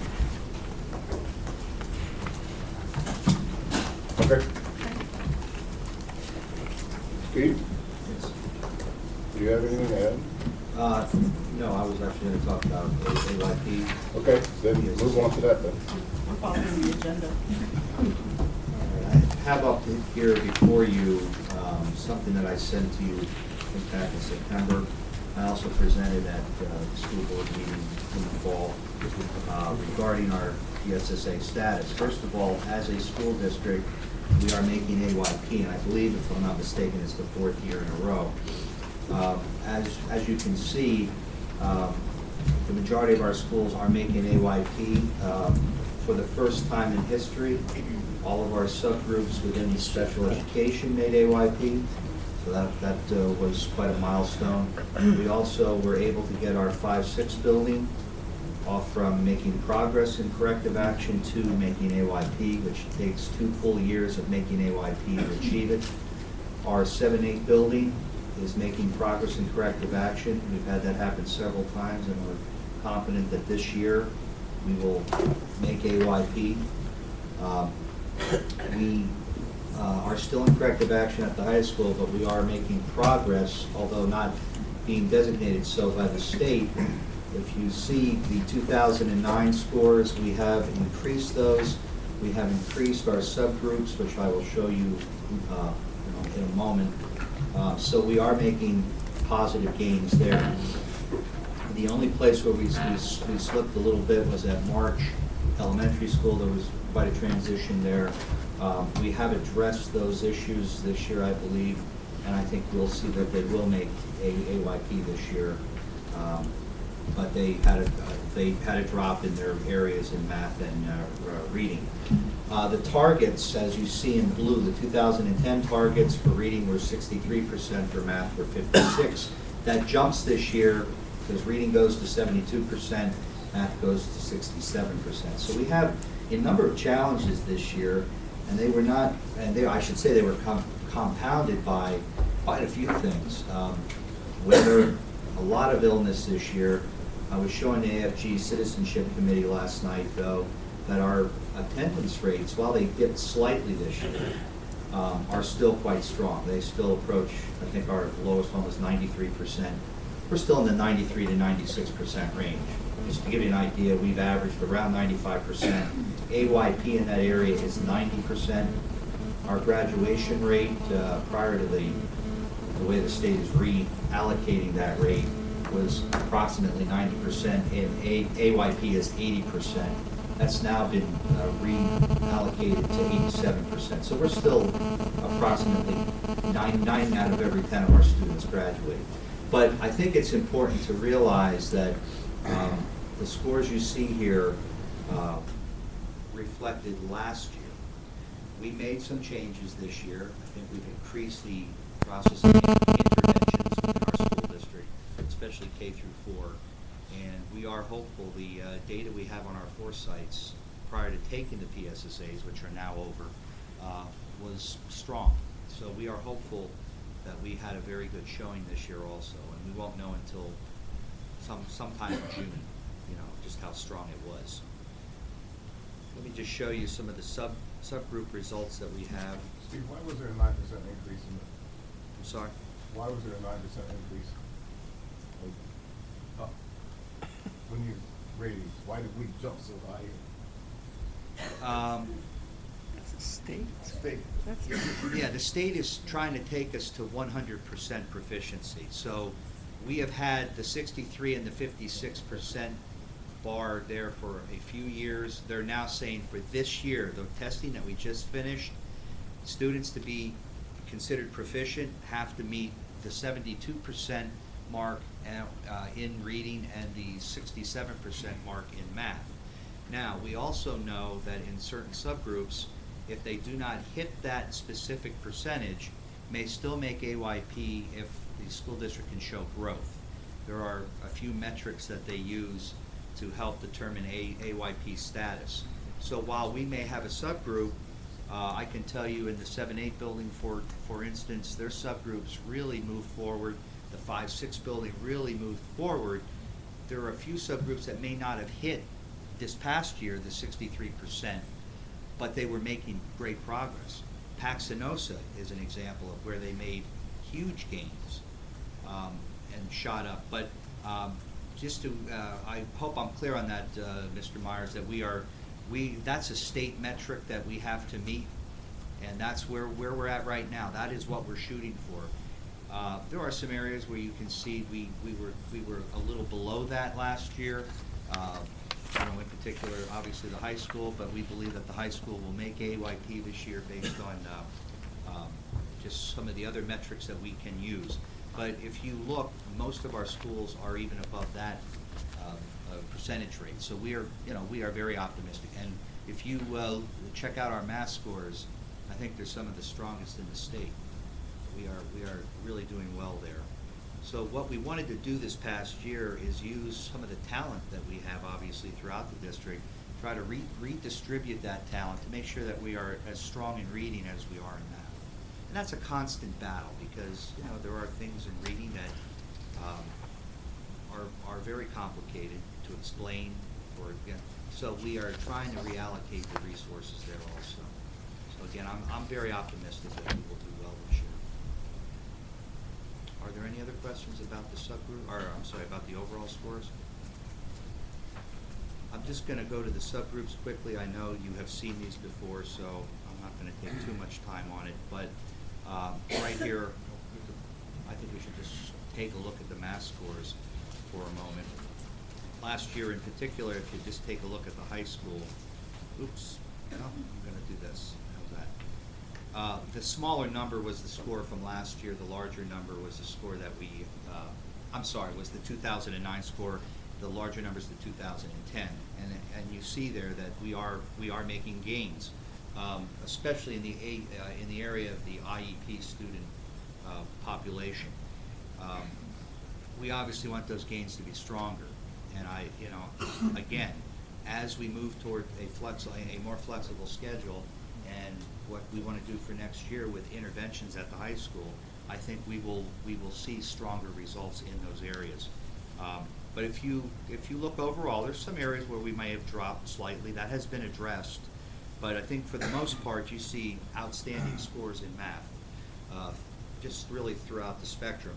Okay. Steve? Do you have anything to add? No, I was actually going to talk about AYP. Okay, then move on to that then. We're following the agenda. I have up here before you something that I sent to you back in September. I also presented at the school board meeting in the fall regarding our PSSA status. First of all, as a school district, we are making AYP, and I believe, if I'm not mistaken, it's the 4th year in a row. As you can see, the majority of our schools are making AYP. For the first time in history, all of our subgroups within special education made AYP, so that was quite a milestone. We also were able to get our 5-6 building off from making progress in corrective action to making AYP, which takes 2 full years of making AYP to achieve it. Our 7-8 building is making progress in corrective action. We've had that happen several times, and we're confident that this year we will make AYP. We are still in corrective action at the high school, but we are making progress, although not being designated so by the state. If you see the 2009 scores, we have increased those. We have increased our subgroups, which I will show you in a moment. So we are making positive gains there. The only place where we slipped a little bit was at March Elementary School. There was quite a transition there. We have addressed those issues this year, I believe, and I think we'll see that they will make AYP this year. But they had a drop in their areas in math and reading. The targets, as you see in blue, the 2010 targets for reading were 63%, for math were 56%. That jumps this year because reading goes to 72%, math goes to 67%. So we have a number of challenges this year, and they were not, and I should say they were compounded by quite a few things. Weather, a lot of illness this year. I was showing the AFG Citizenship Committee last night, though, that our attendance rates, while they dipped slightly this year, are still quite strong. They still approach, I think our lowest one was 93%. We're still in the 93 to 96% range. Just to give you an idea, we've averaged around 95%. AYP in that area is 90%. Our graduation rate, prior to the way the state is reallocating that rate, was approximately 90%, and AYP is 80%. That's now been reallocated to 87%. So we're still approximately 9 out of every 10 of our students graduate. But I think it's important to realize that the scores you see here reflected last year. We made some changes this year. I think we've increased the process of interventions within our school district, especially K through 4. And we are hopeful. The data we have on our 4 sites prior to taking the PSSAs, which are now over, was strong. So we are hopeful that we had a very good showing this year also, and we won't know until sometime in June, just how strong it was. Let me just show you some of the subgroup results that we have. Steve, why was there a 9% increase in the? I'm sorry? Why was there a 9% increase? When you raise? Why did we jump so high? State. Yeah, the state is trying to take us to 100% proficiency. So we have had the 63 and the 56% bar there for a few years. They're now saying for this year, the testing that we just finished, students to be considered proficient have to meet the 72% mark in reading and the 67% mark in math. Now, we also know that in certain subgroups, if they do not hit that specific percentage, may still make AYP if the school district can show growth. There are a few metrics that they use to help determine AYP status. So while we may have a subgroup, I can tell you in the 7-8 building, for instance, their subgroups really moved forward. The 5-6 building really moved forward. There are a few subgroups that may not have hit this past year, the 63%, but they were making great progress. Paxinosa is an example of where they made huge gains and shot up. But just to, I hope I'm clear on that, Mr. Myers, that that's a state metric that we have to meet, and that's where we're at right now. That is what we're shooting for. There are some areas where you can see we were a little below that last year. In particular, obviously the high school, but we believe that the high school will make AYP this year based on just some of the other metrics that we can use. But if you look, most of our schools are even above that percentage rate. So we are very optimistic. And if you check out our math scores, I think they're some of the strongest in the state. We are really doing well there. So what we wanted to do this past year is use some of the talent that we have obviously throughout the district, try to redistribute that talent to make sure that we are as strong in reading as we are in math. And that's a constant battle because there are things in reading that are very complicated to explain. So we are trying to reallocate the resources there also. So again, I'm very optimistic that we will do well this year. Are there any other questions about the subgroup, or I'm sorry, about the overall scores? I'm just going to go to the subgroups quickly. I know you have seen these before, so I'm not going to take too much time on it. But right here, I think we should just take a look at the math scores for a moment. Last year in particular, if you just take a look at the high school, oops, no, I'm going to do this. How's that? The smaller number was the score from last year. The larger number was the score that was the 2009 score. The larger number is the 2010. And you see there that we are making gains, especially in the area of the IEP student population. We obviously want those gains to be stronger. And again, as we move toward a more flexible schedule, and what we want to do for next year with interventions at the high school, I think we will see stronger results in those areas. But if you look overall, there's some areas where we may have dropped slightly. That has been addressed. But I think for the most part, you see outstanding scores in math, just really throughout the spectrum.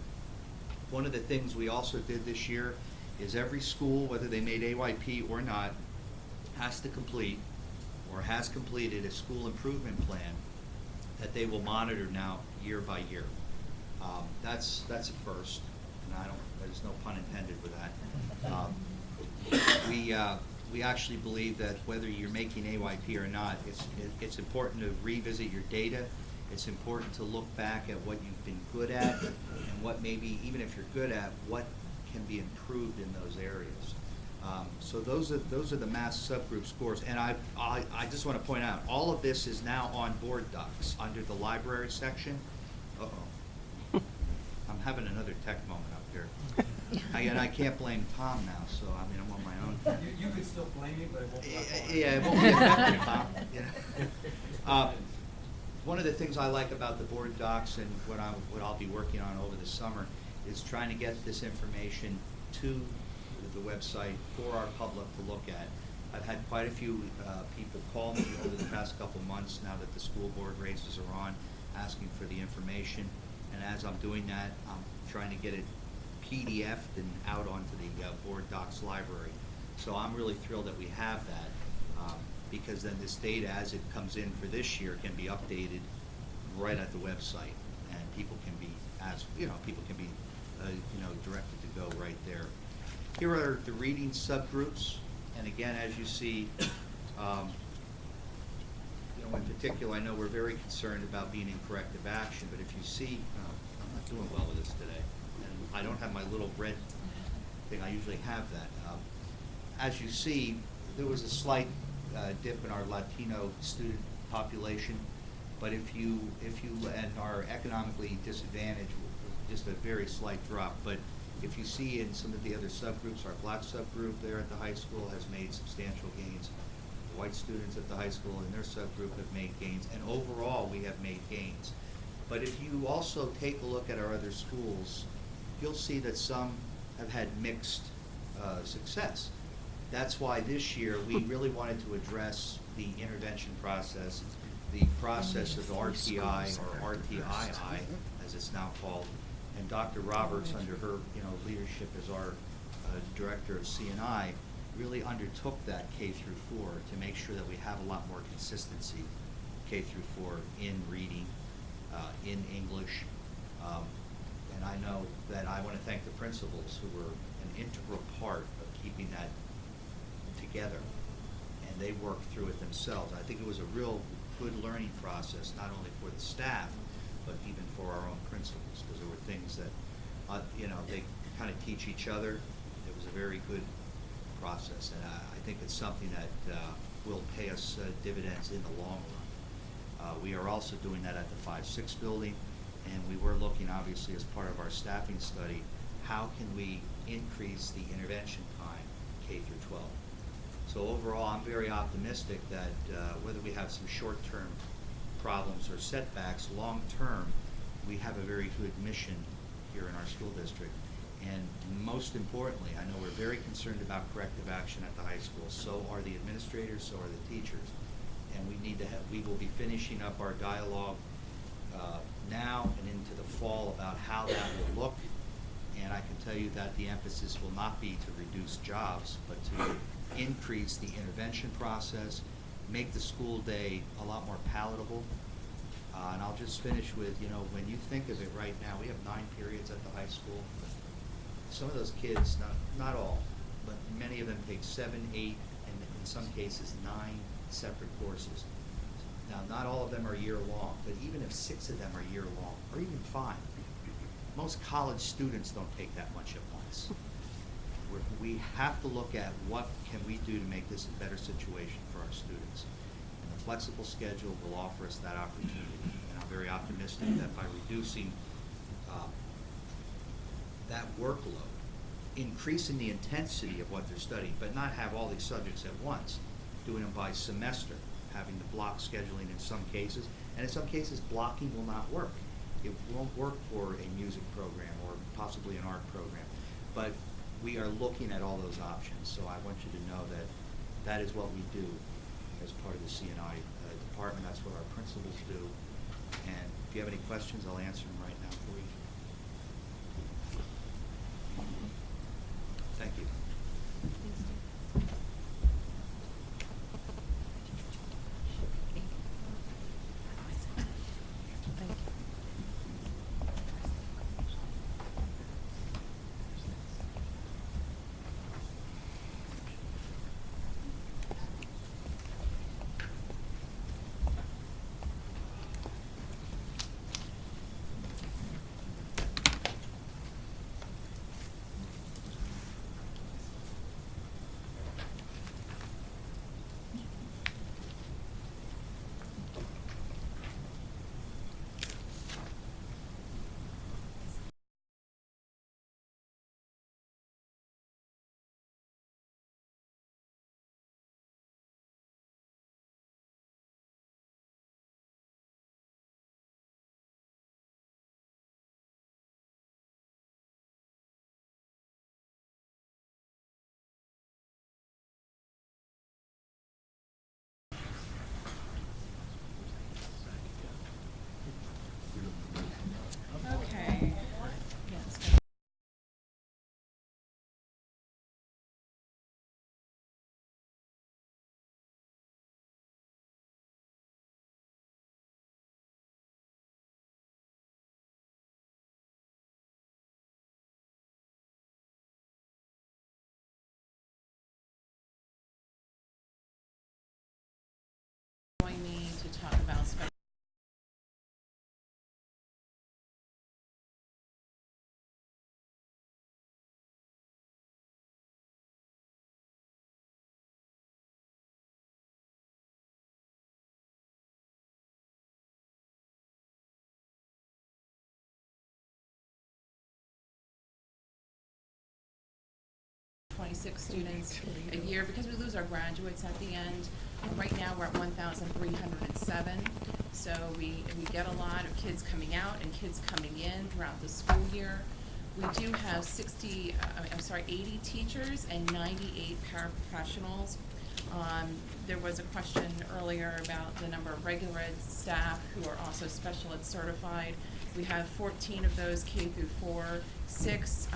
One of the things we also did this year is every school, whether they made AYP or not, has to complete or has completed a school improvement plan that they will monitor now year by year. That's a first, and there's no pun intended with that. We actually believe that whether you're making AYP or not, it's important to revisit your data. It's important to look back at what you've been good at and what maybe, even if you're good at, what can be improved in those areas. So those are the math subgroup scores. And I just want to point out, all of this is now on board docs under the library section. Uh-oh. I'm having another tech moment up here. And I can't blame Tom now, so I'm on my own. You could still blame me, but it won't be Yeah, it won't be effective, Tom. One of the things I like about the board docs and what I'll be working on over the summer is trying to get this information to the website for our public to look at. I've had quite a few people call me over the past couple months now that the school board races are on, asking for the information. And as I'm doing that, I'm trying to get it PDF'd and out onto the board docs library. So I'm really thrilled that we have that, because then this data, as it comes in for this year, can be updated right at the website, and people can be asked, people can be, directed to go right there. Here are the reading subgroups, and again, as you see, in particular, I know we're very concerned about being in corrective action, but if you see, I'm not doing well with this today, and I don't have my little red thing. I usually have that. As you see, there was a slight dip in our Latino student population, but if you and our economically disadvantaged, just a very slight drop. But if you see in some of the other subgroups, our black subgroup there at the high school has made substantial gains. The white students at the high school in their subgroup have made gains, and overall we have made gains. But if you also take a look at our other schools, you'll see that some have had mixed success. That's why this year we really wanted to address the intervention process, the process of RTI or RTII, as it's now called. And Dr. Roberts, under her leadership as our director of CNI, really undertook that K through 4 to make sure that we have a lot more consistency K through 4 in reading, in English. And I know that I want to thank the principals who were an integral part of keeping that together. And they worked through it themselves. I think it was a real good learning process, not only for the staff, but even for our own principals, because there were things that, they kind of teach each other. It was a very good process, and I think it's something that will pay us dividends in the long run. We are also doing that at the 5-6 building, and we were looking, obviously, as part of our staffing study, how can we increase the intervention time K through 12. So overall, I'm very optimistic that whether we have some short-term problems or setbacks, long-term, we have a very good mission here in our school district. And most importantly, I know we're very concerned about corrective action at the high school. So are the administrators, so are the teachers. And we will be finishing up our dialogue now and into the fall about how that will look. And I can tell you that the emphasis will not be to reduce jobs, but to increase the intervention process, make the school day a lot more palatable. And I'll just finish with, when you think of it right now, we have 9 periods at the high school. Some of those kids, not all, but many of them take 7, 8, and in some cases 9 separate courses. Now, not all of them are year long, but even if 6 of them are year long, or even 5, most college students don't take that much at once. We have to look at what can we do to make this a better situation for our students. And the flexible schedule will offer us that opportunity. And I'm very optimistic that by reducing that workload, increasing the intensity of what they're studying, but not have all these subjects at once, doing them by semester, having the block scheduling in some cases, and in some cases blocking will not work. It won't work for a music program or possibly an art program, but we are looking at all those options. So I want you to know that that is what we do as part of the CNI department. That's what our principals do. And if you have any questions, I'll answer them right now for you. Thank you. 26 students a year because we lose our graduates at the end. Right now, we're at 1,307. So we get a lot of kids coming out and kids coming in throughout the school year. We do have 80 teachers and 98 paraprofessionals. There was a question earlier about the number of regular ed staff who are also special ed certified. We have 14 of those K through 4, 6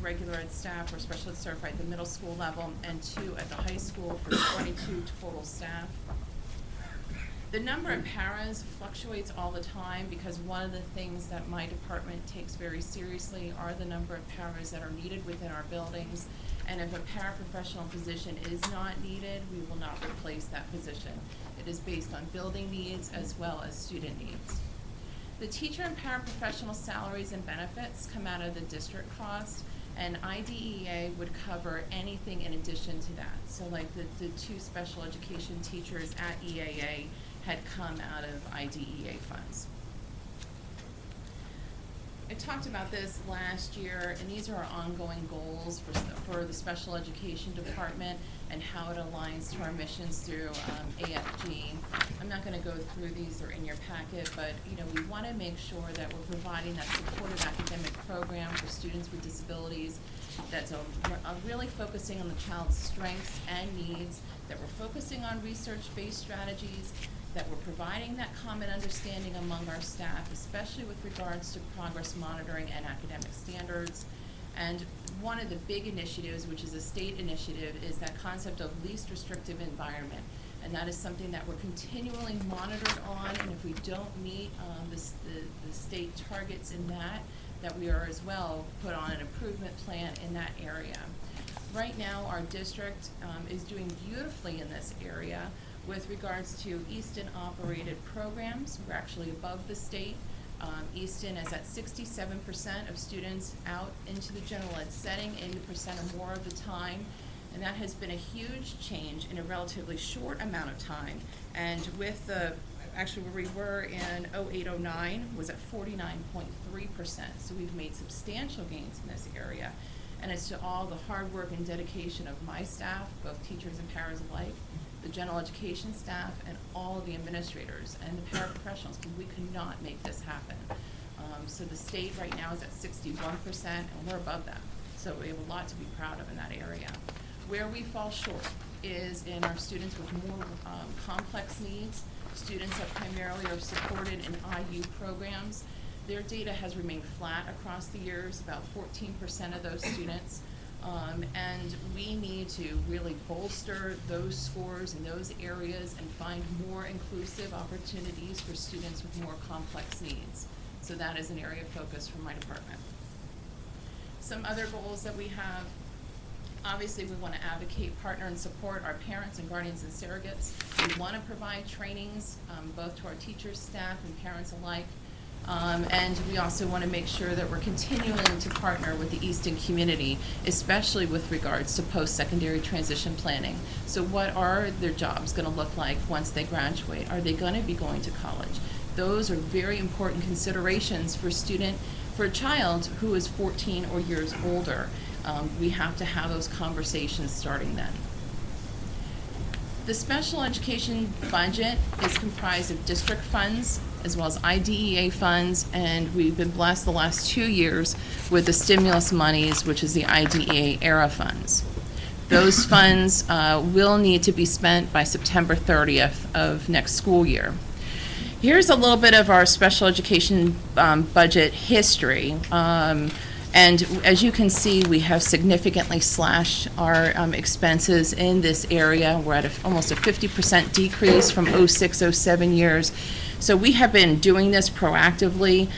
regular ed staff or special ed certified at the middle school level, and 2 at the high school for 22 total staff. The number of paras fluctuates all the time because one of the things that my department takes very seriously are the number of paras that are needed within our buildings. And if a paraprofessional position is not needed, we will not replace that position. It is based on building needs as well as student needs. The teacher and paraprofessional salaries and benefits come out of the district cost, and IDEA would cover anything in addition to that. So like the 2 special education teachers at EAA had come out of IDEA funds. I talked about this last year, and these are our ongoing goals for the special education department and how it aligns to our missions through AFG. I'm not going to go through these, they're in your packet, but we want to make sure that we're providing that supportive academic program for students with disabilities that's really focusing on the child's strengths and needs, that we're focusing on research-based strategies, that we're providing that common understanding among our staff, especially with regards to progress monitoring and academic standards. And one of the big initiatives, which is a state initiative, is that concept of least restrictive environment. And that is something that we're continually monitored on, and if we don't meet the state targets in that we are as well put on an improvement plan in that area. Right now, our district is doing beautifully in this area. With regards to Easton-operated programs, we're actually above the state. Easton is at 67% of students out into the general ed setting, 80% or more of the time. And that has been a huge change in a relatively short amount of time. And with actually where we were in 08-09 was at 49.3%. So we've made substantial gains in this area. And it's to all the hard work and dedication of my staff, both teachers and paras alike, the general education staff, and all of the administrators and the paraprofessionals, because we could not make this happen. So the state right now is at 61%, and we're above that. So we have a lot to be proud of in that area. Where we fall short is in our students with more complex needs, students that primarily are supported in IU programs. Their data has remained flat across the years, about 14% of those students. And we need to really bolster those scores in those areas and find more inclusive opportunities for students with more complex needs. So that is an area of focus for my department. Some other goals that we have, obviously we want to advocate, partner, and support our parents and guardians and surrogates. We want to provide trainings both to our teachers, staff, and parents alike. And we also want to make sure that we're continuing to partner with the Easton community, especially with regards to post-secondary transition planning. So what are their jobs going to look like once they graduate? Are they going to be going to college? Those are very important considerations for a child who is 14 or years older. We have to have those conversations starting then. The special education budget is comprised of district funds as well as IDEA funds, and we've been blessed the last 2 years with the stimulus monies, which is the IDEA era funds. Those funds will need to be spent by September 30th of next school year. Here's a little bit of our special education budget history. And as you can see, we have significantly slashed our expenses in this area. We're at almost a 50% decrease from 06-07 years. So we have been doing this proactively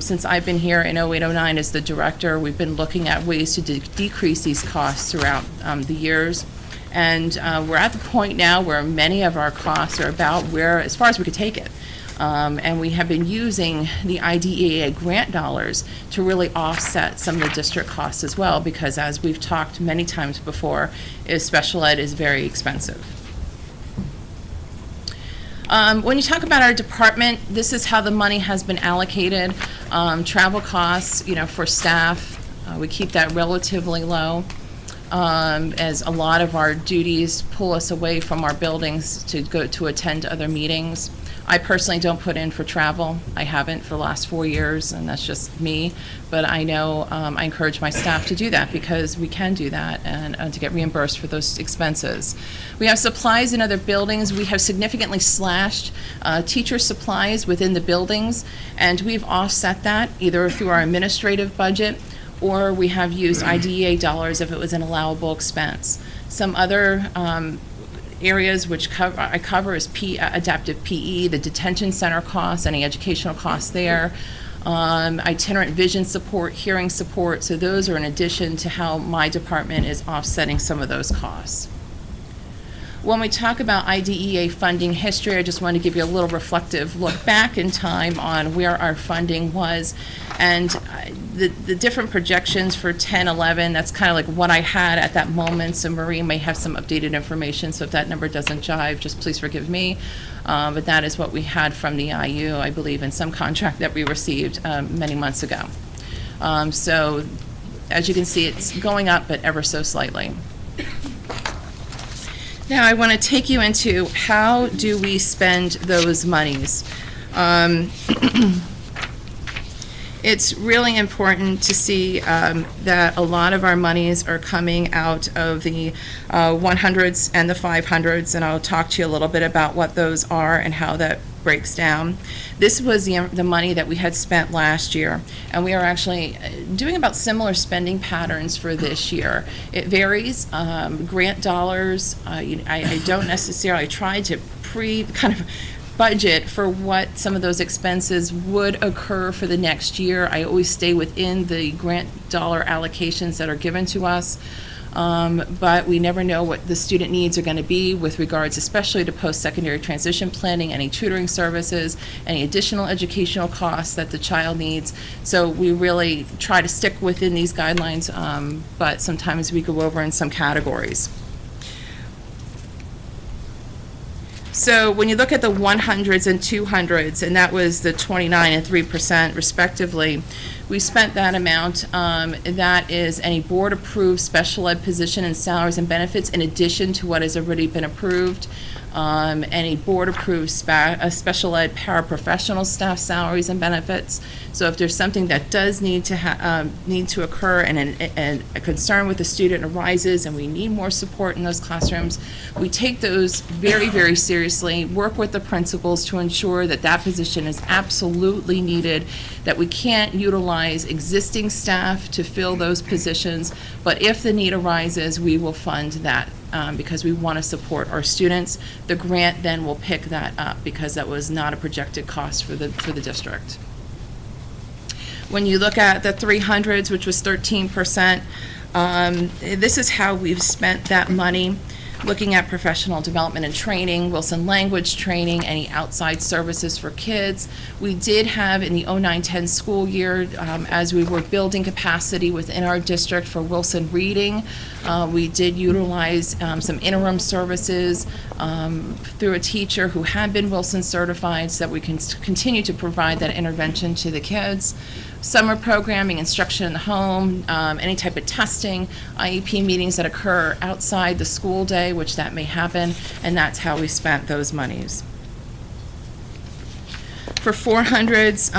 since I've been here in 08-09 as the director. We've been looking at ways to decrease these costs throughout the years. And we're at the point now where many of our costs are about as far as we could take it. And we have been using the IDEA grant dollars to really offset some of the district costs as well, because as we've talked many times before, special ed is very expensive. When you talk about our department, this is how the money has been allocated. Travel costs, for staff, we keep that relatively low. as a lot of our duties pull us away from our buildings to go to attend other meetings. I personally don't put in for travel. I haven't for the last 4 years, and that's just me. But I know I encourage my staff to do that because we can do that and to get reimbursed for those expenses. We have supplies in other buildings. We have significantly slashed teacher supplies within the buildings, and we've offset that either through our administrative budget or we have used IDEA dollars if it was an allowable expense. Some other areas which I cover is adaptive PE, the detention center costs, any educational costs there, itinerant vision support, hearing support. So those are in addition to how my department is offsetting some of those costs. When we talk about IDEA funding history, I just want to give you a little reflective look back in time on where our funding was. And the different projections for 10, 11, that's kind of like what I had at that moment. So Marie may have some updated information. So if that number doesn't jive, just please forgive me. But that is what we had from the IU, I believe, in some contract that we received many months ago. So as you can see, it's going up, but ever so slightly. Now I want to take you into how do we spend those monies. It's really important to see that a lot of our monies are coming out of the 100s and the 500s, and I'll talk to you a little bit about what those are and how that breaks down. This was the money that we had spent last year, and we are actually doing about similar spending patterns for this year. It varies. Grant dollars, I don't necessarily try to kind of budget for what some of those expenses would occur for the next year. I always stay within the grant dollar allocations that are given to us. But we never know what the student needs are going to be with regards especially to post-secondary transition planning, any tutoring services, any additional educational costs that the child needs. So we really try to stick within these guidelines, but sometimes we go over in some categories. So when you look at the 100s and 200s, and that was the 29 and 3% respectively, we spent that amount. That is any board-approved special ed position and salaries and benefits in addition to what has already been approved. Any board-approved special ed paraprofessional staff salaries and benefits. So if there's something that does need to occur and a concern with the student arises and we need more support in those classrooms, we take those very, very seriously, work with the principals to ensure that that position is absolutely needed, that we can't utilize existing staff to fill those positions, but if the need arises, we will fund that. Because we want to support our students. The grant then will pick that up because that was not a projected cost for the district. When you look at the 300s, which was 13%, this is how we've spent that money. Looking at professional development and training, Wilson language training, any outside services for kids. We did have in the 09-10 school year, as we were building capacity within our district for Wilson reading, we did utilize some interim services through a teacher who had been Wilson certified so that we can continue to provide that intervention to the kids. Summer programming, instruction in the home, any type of testing, IEP meetings that occur outside the school day, which that may happen, and that's how we spent those monies. For 400s,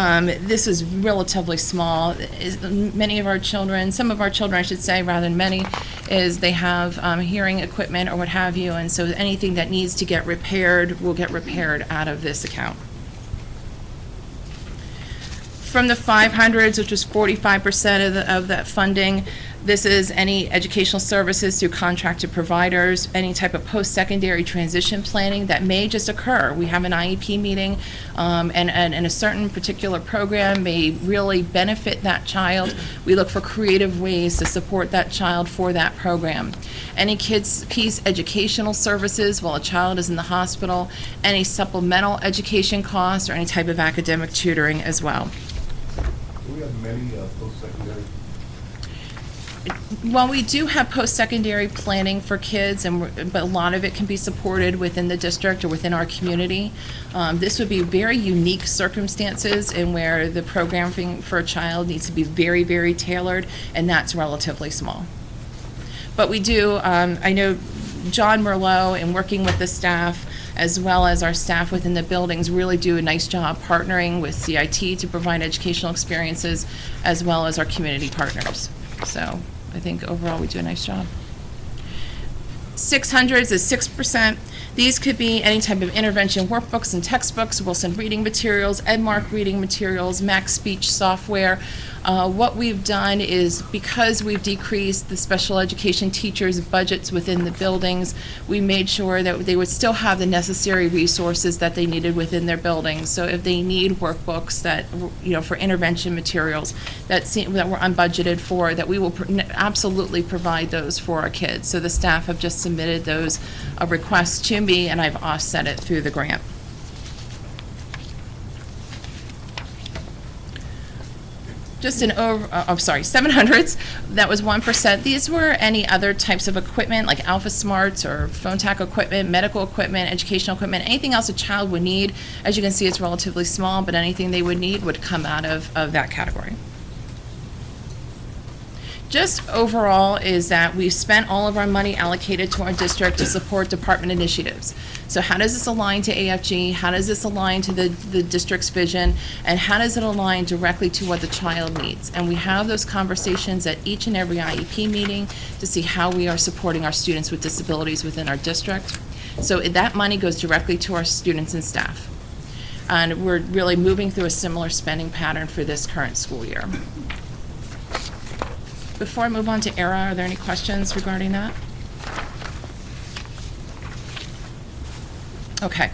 this is relatively small. Many of our children, some of our children I should say, rather than many, is they have hearing equipment or what have you, and so anything that needs to get repaired will get repaired out of this account. From the 500s, which was 45% of that funding, this is any educational services through contracted providers, any type of post-secondary transition planning that may just occur. We have an IEP meeting, and a certain particular program may really benefit that child. We look for creative ways to support that child for that program. Any kids' piece educational services while a child is in the hospital, any supplemental education costs, or any type of academic tutoring as well. Do we have many post-secondary? Well, we do have post-secondary planning for kids, but a lot of it can be supported within the district or within our community. This would be very unique circumstances in where the programming for a child needs to be very, very tailored, and that's relatively small. But we do, I know John Merlot, in working with the staff, as well as our staff within the buildings, really do a nice job partnering with CIT to provide educational experiences, as well as our community partners. So I think overall we do a nice job. 600s is 6%. These could be any type of intervention workbooks and textbooks, Wilson reading materials, Edmark reading materials, Max speech software. What we've done is, because we've decreased the special education teachers' budgets within the buildings, we made sure that they would still have the necessary resources that they needed within their buildings. So if they need workbooks that, for intervention materials that were unbudgeted for, that we will absolutely provide those for our kids. So the staff have just submitted those requests to me, and I've offset it through the grant. Just an 700s, that was 1%. These were any other types of equipment, like Alpha Smarts or phone tac equipment, medical equipment, educational equipment, anything else a child would need. As you can see, it's relatively small, but anything they would need would come out of that category. Just overall is that we've spent all of our money allocated to our district to support department initiatives. So how does this align to AFG? How does this align to the district's vision? And how does it align directly to what the child needs? And we have those conversations at each and every IEP meeting to see how we are supporting our students with disabilities within our district. So that money goes directly to our students and staff. And we're really moving through a similar spending pattern for this current school year. Before I move on to ERA, are there any questions regarding that? Okay.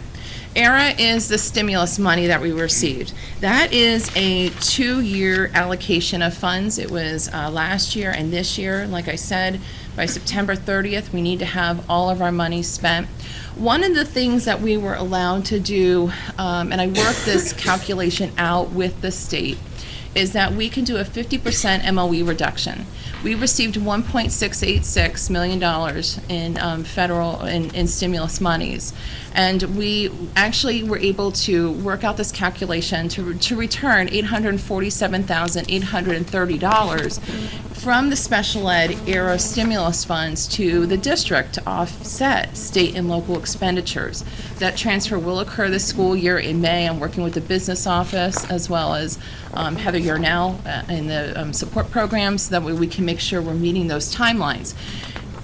ERA is the stimulus money that we received. That is a 2-year allocation of funds. It was last year and this year. Like I said, by September 30th, we need to have all of our money spent. One of the things that we were allowed to do, and I worked this calculation out with the state, is that we can do a 50% MOE reduction. We received $1.686 million in federal in stimulus monies, and we actually were able to work out this calculation to return $847,830 from the special ed ERA stimulus funds to the district to offset state and local expenditures. That transfer will occur this school year in May. I'm working with the business office as well as Heather Yarnell in the support programs, so that way we can make sure we're meeting those timelines.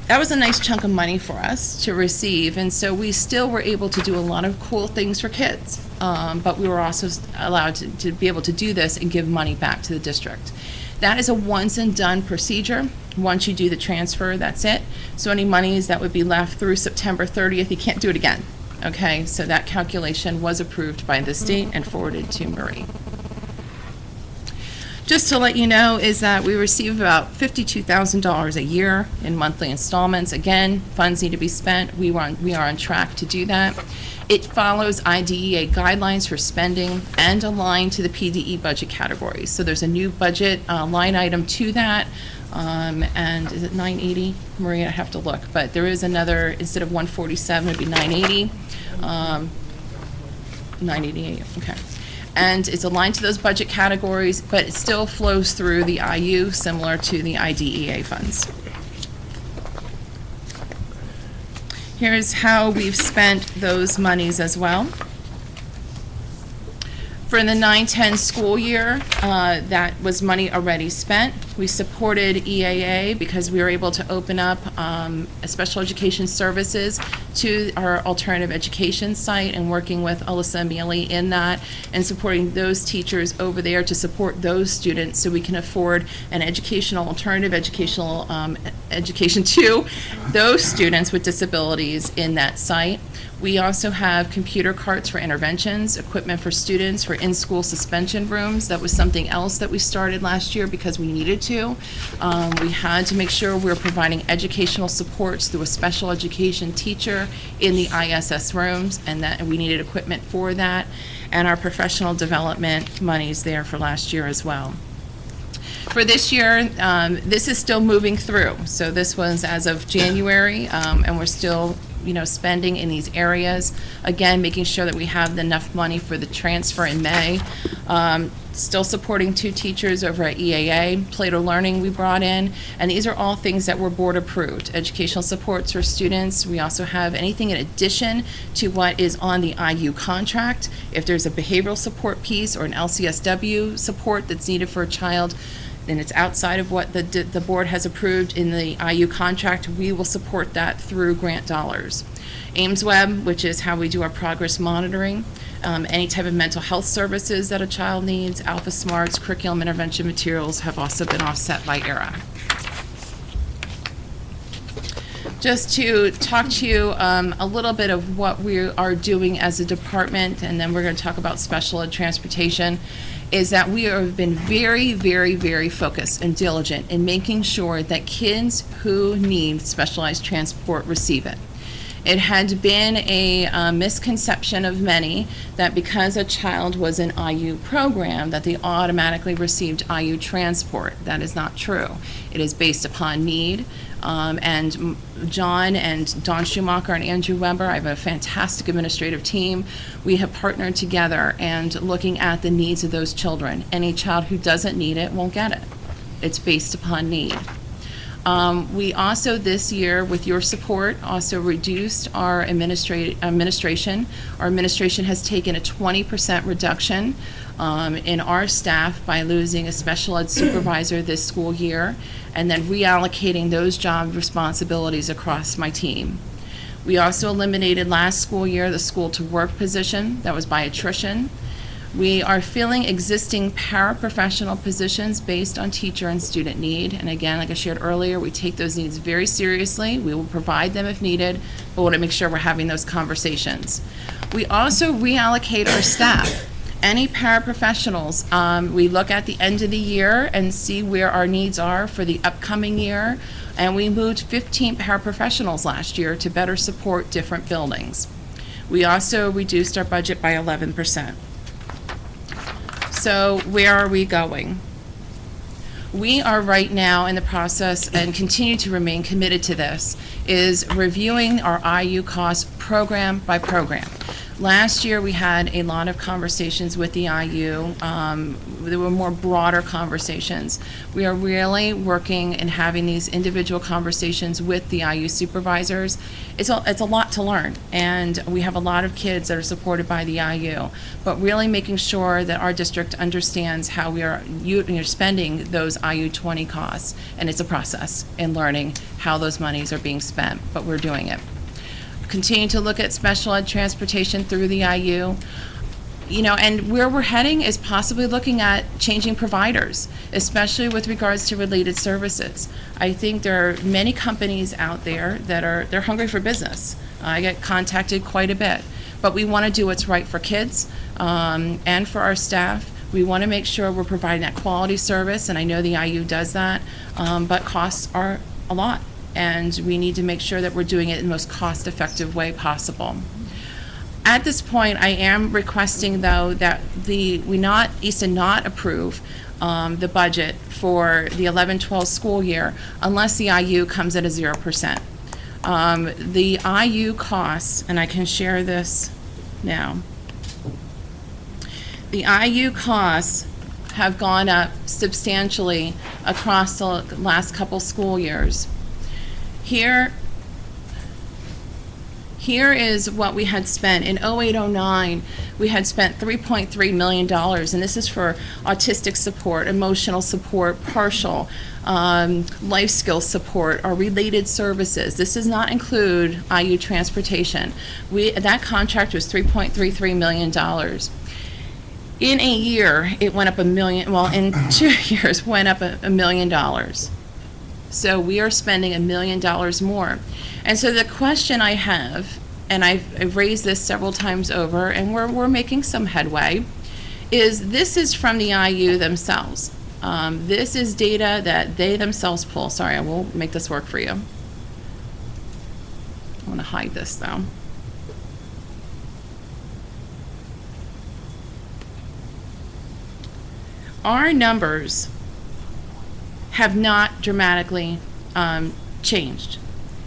That was a nice chunk of money for us to receive, and so we still were able to do a lot of cool things for kids, but we were also allowed to be able to do this and give money back to the district. That is a once and done procedure. Once you do the transfer, that's it. So any monies that would be left through September 30th, you can't do it again. Okay, so that calculation was approved by the state and forwarded to Marie. Just to let you know is that we receive about $52,000 a year in monthly installments. Again, funds need to be spent. We are on track to do that. It follows IDEA guidelines for spending and aligned to the PDE budget categories. So there's a new budget line item to that. And is it 980? Maria, I have to look, but there is another, instead of 147, it'd be 980. 988, okay. And it's aligned to those budget categories, but it still flows through the IU, similar to the IDEA funds. Here's how we've spent those monies as well. For the 9-10 school year, that was money already spent. We supported EAA because we were able to open up special education services to our alternative education site, and working with Alyssa Mealy in that and supporting those teachers over there to support those students so we can afford an alternative educational education to those students with disabilities in that site. We also have computer carts for interventions, equipment for students, for in-school suspension rooms. That was something else that we started last year because we needed to. We had to make sure we were providing educational supports through a special education teacher in the ISS rooms, and that we needed equipment for that. And our professional development monies there for last year as well. For this year, this is still moving through. So this was as of January, and we're still spending in these areas. Again, making sure that we have enough money for the transfer in May. Still supporting 2 teachers over at EAA, Plato Learning we brought in, and these are all things that were board approved. Educational supports for students. We also have anything in addition to what is on the IU contract. If there's a behavioral support piece or an LCSW support that's needed for a child, and it's outside of what the board has approved in the IU contract, we will support that through grant dollars. AIMSweb, which is how we do our progress monitoring, any type of mental health services that a child needs, Alpha Smarts, curriculum intervention materials have also been offset by ERA. Just to talk to you a little bit of what we are doing as a department, and then we're going to talk about special ed transportation, is that we have been very, very, very focused and diligent in making sure that kids who need specialized transport receive it. It had been a misconception of many that because a child was an IU program that they automatically received IU transport. That is not true. It is based upon need. And John and Don Schumacher and Andrew Weber, I have a fantastic administrative team. We have partnered together and looking at the needs of those children. Any child who doesn't need it won't get it. It's based upon need. We also this year, with your support, also reduced our administration. Our administration has taken a 20% reduction in our staff by losing a special ed supervisor this school year, and then reallocating those job responsibilities across my team. We also eliminated last school year the school to work position that was by attrition. We are filling existing paraprofessional positions based on teacher and student need. And again, like I shared earlier, we take those needs very seriously. We will provide them if needed, but we want to make sure we're having those conversations. We also reallocate our staff. Any paraprofessionals, we look at the end of the year and see where our needs are for the upcoming year. And we moved 15 paraprofessionals last year to better support different buildings. We also reduced our budget by 11%. So where are we going? We are right now in the process, and continue to remain committed to this, is reviewing our IU costs program by program. Last year, we had a lot of conversations with the IU. There were more broader conversations. We are really working and having these individual conversations with the IU supervisors. It's a lot to learn, and we have a lot of kids that are supported by the IU, but really making sure that our district understands how we are spending those IU 20 costs, and it's a process in learning how those monies are being spent, but we're doing it. Continue to look at special ed transportation through the IU. And where we're heading is possibly looking at changing providers, especially with regards to related services. I think there are many companies out there that they're hungry for business. I get contacted quite a bit, but we want to do what's right for kids and for our staff. We want to make sure we're providing that quality service, and I know the IU does that, but costs are a lot. And we need to make sure that we're doing it in the most cost-effective way possible. At this point, I am requesting, though, that EASA not approve the budget for the 11-12 school year unless the IU comes at a 0%. The IU costs, and I can share this now, the IU costs have gone up substantially across the last couple school years. Here is what we had spent. In 08-09, we had spent $3.3 million, and this is for autistic support, emotional support, partial, life skills support, or related services. This does not include IU transportation. That contract was $3.33 million. In a year, it went up $1 million, well, in 2 years, went up $1 million. So we are spending $1 million more. And so the question I have, and I've raised this several times over, and we're making some headway, is this is from the IU themselves. This is data that they themselves pull. Sorry, I will make this work for you. I want to hide this though. Our numbers have not dramatically changed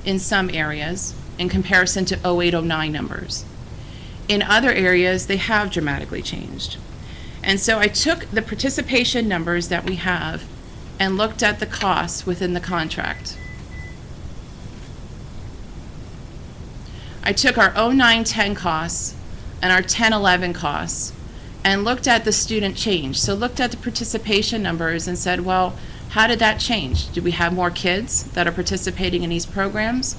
in some areas. in comparison to 08-09 numbers. In other areas, they have dramatically changed. And so I took the participation numbers that we have and looked at the costs within the contract. I took our 09-10 costs and our 10-11 costs and looked at the student change. So looked at the participation numbers and said, well, how did that change? Do we have more kids that are participating in these programs?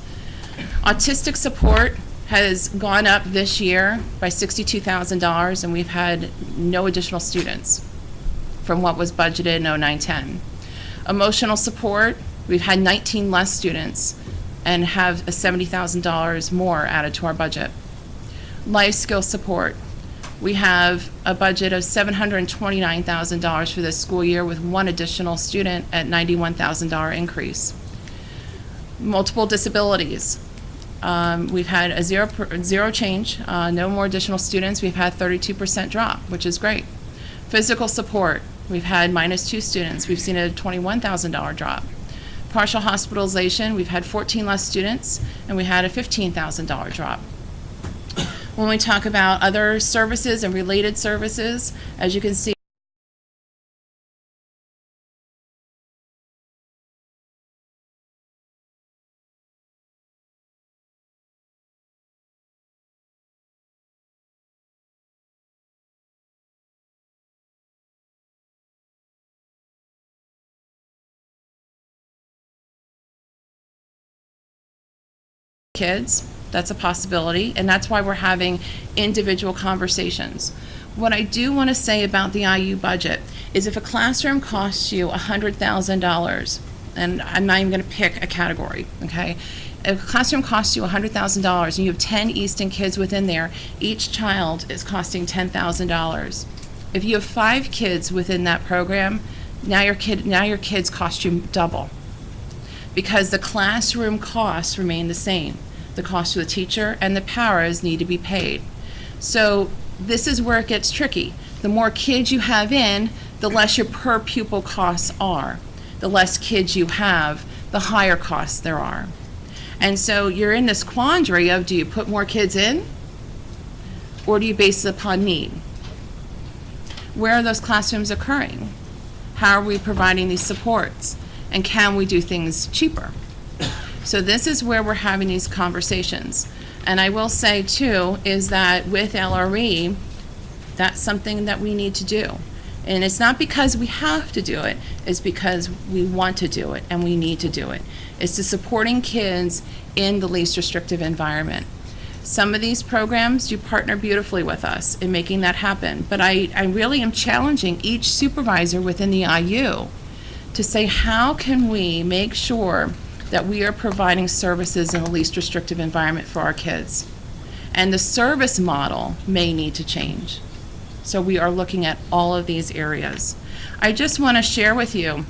Autistic support has gone up this year by $62,000, and we've had no additional students from what was budgeted in 09-10. Emotional support, we've had 19 less students and have a $70,000 more added to our budget. Life skill support, we have a budget of $729,000 for this school year with one additional student at $91,000 increase. Multiple disabilities, we've had a zero change, no more additional students. We've had 32% drop, which is great. Physical support, we've had -2 students. We've seen a $21,000 drop. Partial hospitalization, we've had 14 less students, and we had a $15,000 drop. When we talk about other services and related services, as you can see, kids, that's a possibility, and that's why we're having individual conversations. What I do want to say about the IU budget is if a classroom costs you $100,000, and I'm not even going to pick a category, okay? If a classroom costs you $100,000 and you have 10 Easton kids within there, each child is costing $10,000. If you have 5 kids within that program, now your kids cost you double, because the classroom costs remain the same. The cost of the teacher and the paras need to be paid. So this is where it gets tricky. The more kids you have in, the less your per pupil costs are. The less kids you have, the higher costs there are. And so you're in this quandary of, do you put more kids in, or do you base it upon need? Where are those classrooms occurring? How are we providing these supports? And can we do things cheaper? So this is where we're having these conversations. And I will say too, is that with LRE, that's something that we need to do. And it's not because we have to do it, it's because we want to do it and we need to do it. It's to supporting kids in the least restrictive environment. Some of these programs do partner beautifully with us in making that happen, but I really am challenging each supervisor within the IU to say, how can we make sure that we are providing services in the least restrictive environment for our kids? And the service model may need to change. So we are looking at all of these areas. I just want to share with you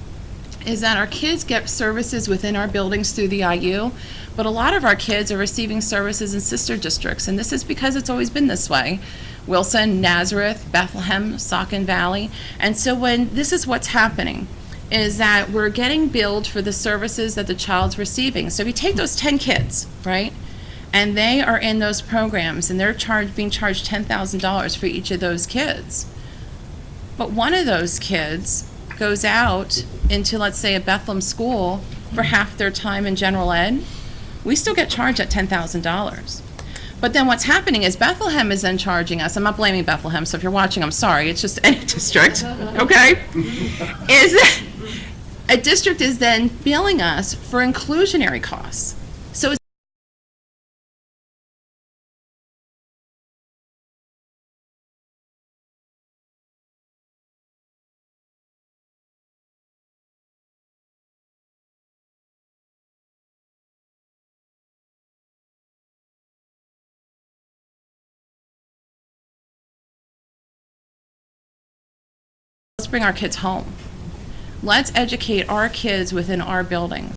is that our kids get services within our buildings through the IU, but a lot of our kids are receiving services in sister districts, and this is because it's always been this way. Wilson, Nazareth, Bethlehem, Saucon Valley. And so when this is what's happening, is that we're getting billed for the services that the child's receiving. So if you take those 10 kids, right, and they are in those programs and they're being charged $10,000 for each of those kids, but one of those kids goes out into, let's say, a Bethlehem school for half their time in general ed, we still get charged at $10,000. But then what's happening is Bethlehem is then charging us, I'm not blaming Bethlehem, so if you're watching, I'm sorry, it's just any district, okay? Is that a district is then billing us for inclusionary costs. So it's let's bring our kids home. Let's educate our kids within our buildings.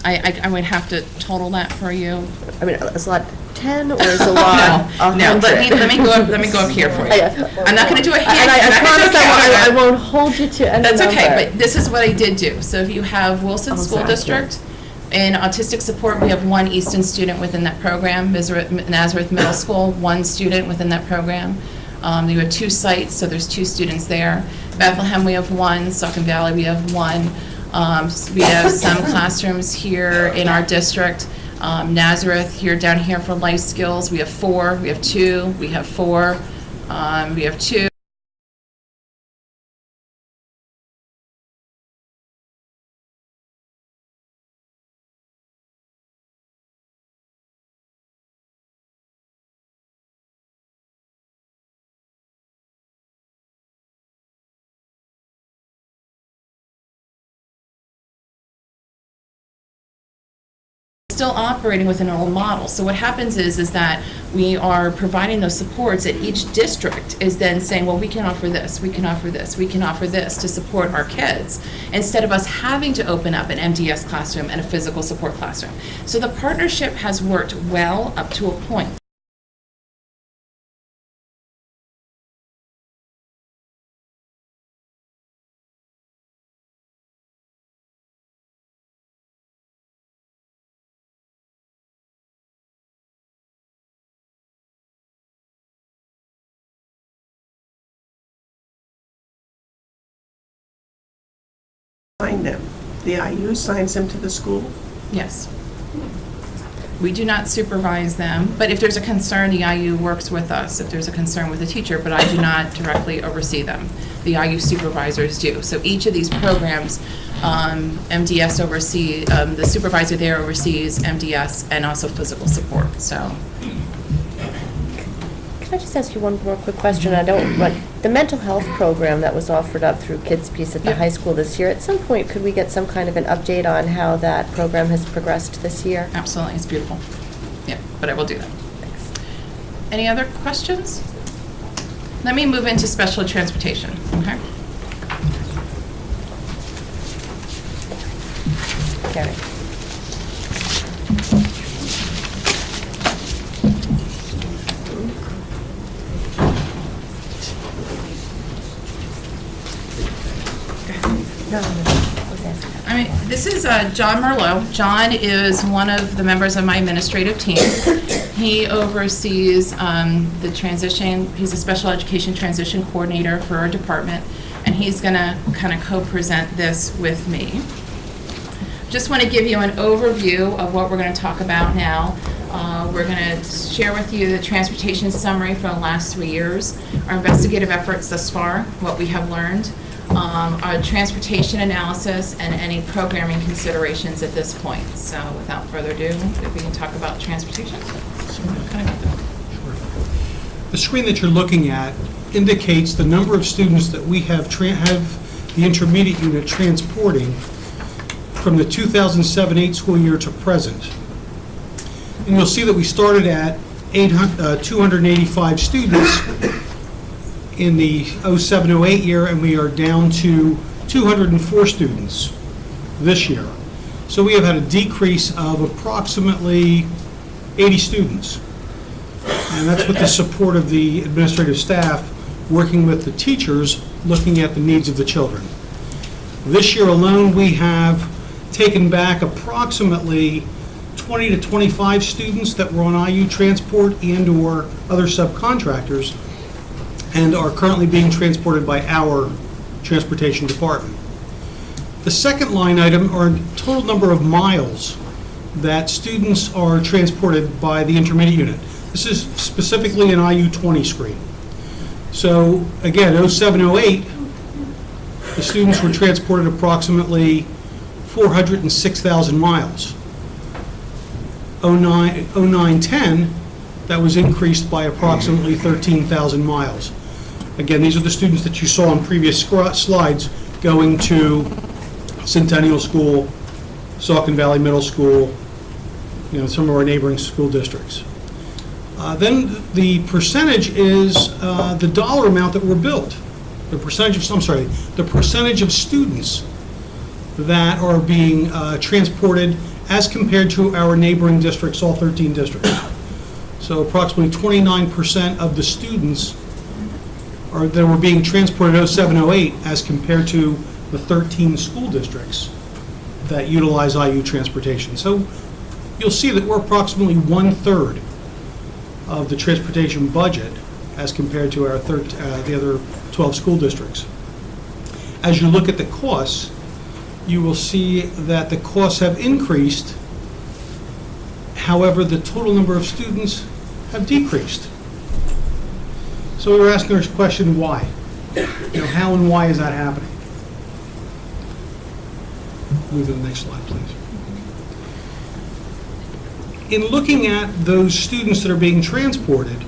I would have to total that for you. I mean, is a lot 10 or is a lot 100? No, let me go up here for you. I'm not gonna do a hand. And I promise I won't hold you to any That's number. okay, but this is what I did do. So if you have Wilson Oh, School sorry. District, in autistic support, we have one Easton student within that program. Nazareth Middle School, one student within that program. You have 2 sites, so there's 2 students there. Bethlehem, we have 1. Saucon Valley, we have 1. We have some classrooms here in our district. Nazareth, here down here for life skills, we have 4. We have 2. We have 4. We have 2. Still operating with an old model. So what happens is that we are providing those supports, and each district is then saying, well, we can offer this, we can offer this, we can offer this to support our kids, instead of us having to open up an MDS classroom and a physical support classroom. So the partnership has worked well up to a point. Assign them. The IU assigns them to the school? Yes. We do not supervise them, but if there's a concern, the IU works with us, if there's a concern with the teacher, but I do not directly oversee them. The IU supervisors do. So each of these programs, MDS oversees, the supervisor there oversees MDS and also physical support, so. Can I just ask you one more quick question? I don't want, the mental health program that was offered up through Kids Peace at the high school this year, at some point, could we get some kind of an update on how that program has progressed this year? Absolutely, it's beautiful. Yeah, but I will do that. Thanks. Any other questions? Let me move into special transportation, okay? Carrie. I mean, this is John Merlot. John is one of the members of my administrative team. He oversees the transition, he's a special education transition coordinator for our department, and he's gonna kind of co-present this with me. Just want to give you an overview of what we're going to talk about now. We're going to share with you the transportation summary for the last 3 years, our investigative efforts thus far, what we have learned, our transportation analysis, and any programming considerations at this point. So without further ado, if we can talk about transportation. The screen that you're looking at indicates the number of students that we have the intermediate unit transporting from the 2007-8 school year to present. And you'll see that we started at 285 students in the 07-08 year, and we are down to 204 students this year. So we have had a decrease of approximately 80 students. And that's with the support of the administrative staff working with the teachers, looking at the needs of the children. This year alone, we have taken back approximately 20 to 25 students that were on IU transport and/or other subcontractors, and are currently being transported by our transportation department. The second line item are total number of miles that students are transported by the intermediate unit. This is specifically an IU 20 screen. So again, 07-08, the students were transported approximately 406,000 miles. 09-10, that was increased by approximately 13,000 miles. Again, these are the students that you saw on previous slides going to Centennial School, Saucon Valley Middle School, some of our neighboring school districts. Then the percentage is the dollar amount that were billed. The percentage of students that are being transported as compared to our neighboring districts, all 13 districts. So approximately 29% of the students that were being transported 0708 as compared to the 13 school districts that utilize IU transportation. So you'll see that we're approximately 1/3 of the transportation budget as compared to our the other 12 school districts. As you look at the costs, you will see that the costs have increased. However, the total number of students have decreased. So we're asking our question, why? How and why is that happening? Move to the next slide, please. In looking at those students that are being transported,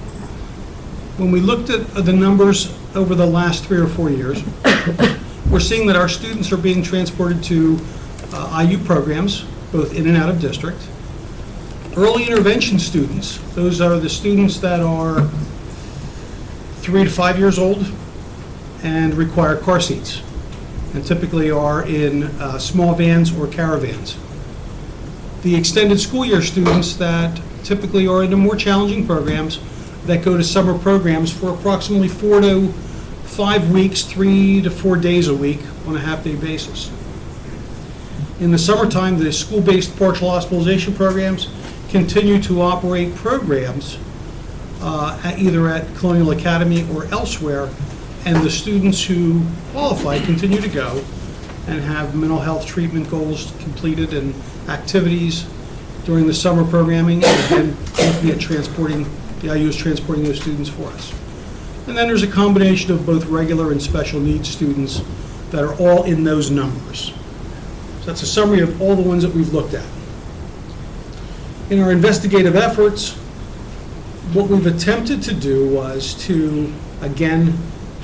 when we looked at the numbers over the last 3 or 4 years, we're seeing that our students are being transported to IU programs, both in and out of district. Early intervention students, those are the students that are 3 to 5 years old and require car seats, and typically are in small vans or caravans. The extended school year students that typically are in the more challenging programs that go to summer programs for approximately 4 to 5 weeks, 3 to 4 days a week on a half-day basis. In the summertime, the school-based partial hospitalization programs continue to operate programs either at Colonial Academy or elsewhere, and the students who qualify continue to go and have mental health treatment goals completed and activities during the summer programming, and again, looking at transporting, the IU is transporting those students for us. And then there's a combination of both regular and special needs students that are all in those numbers. So that's a summary of all the ones that we've looked at. In our investigative efforts, what we've attempted to do was to, again,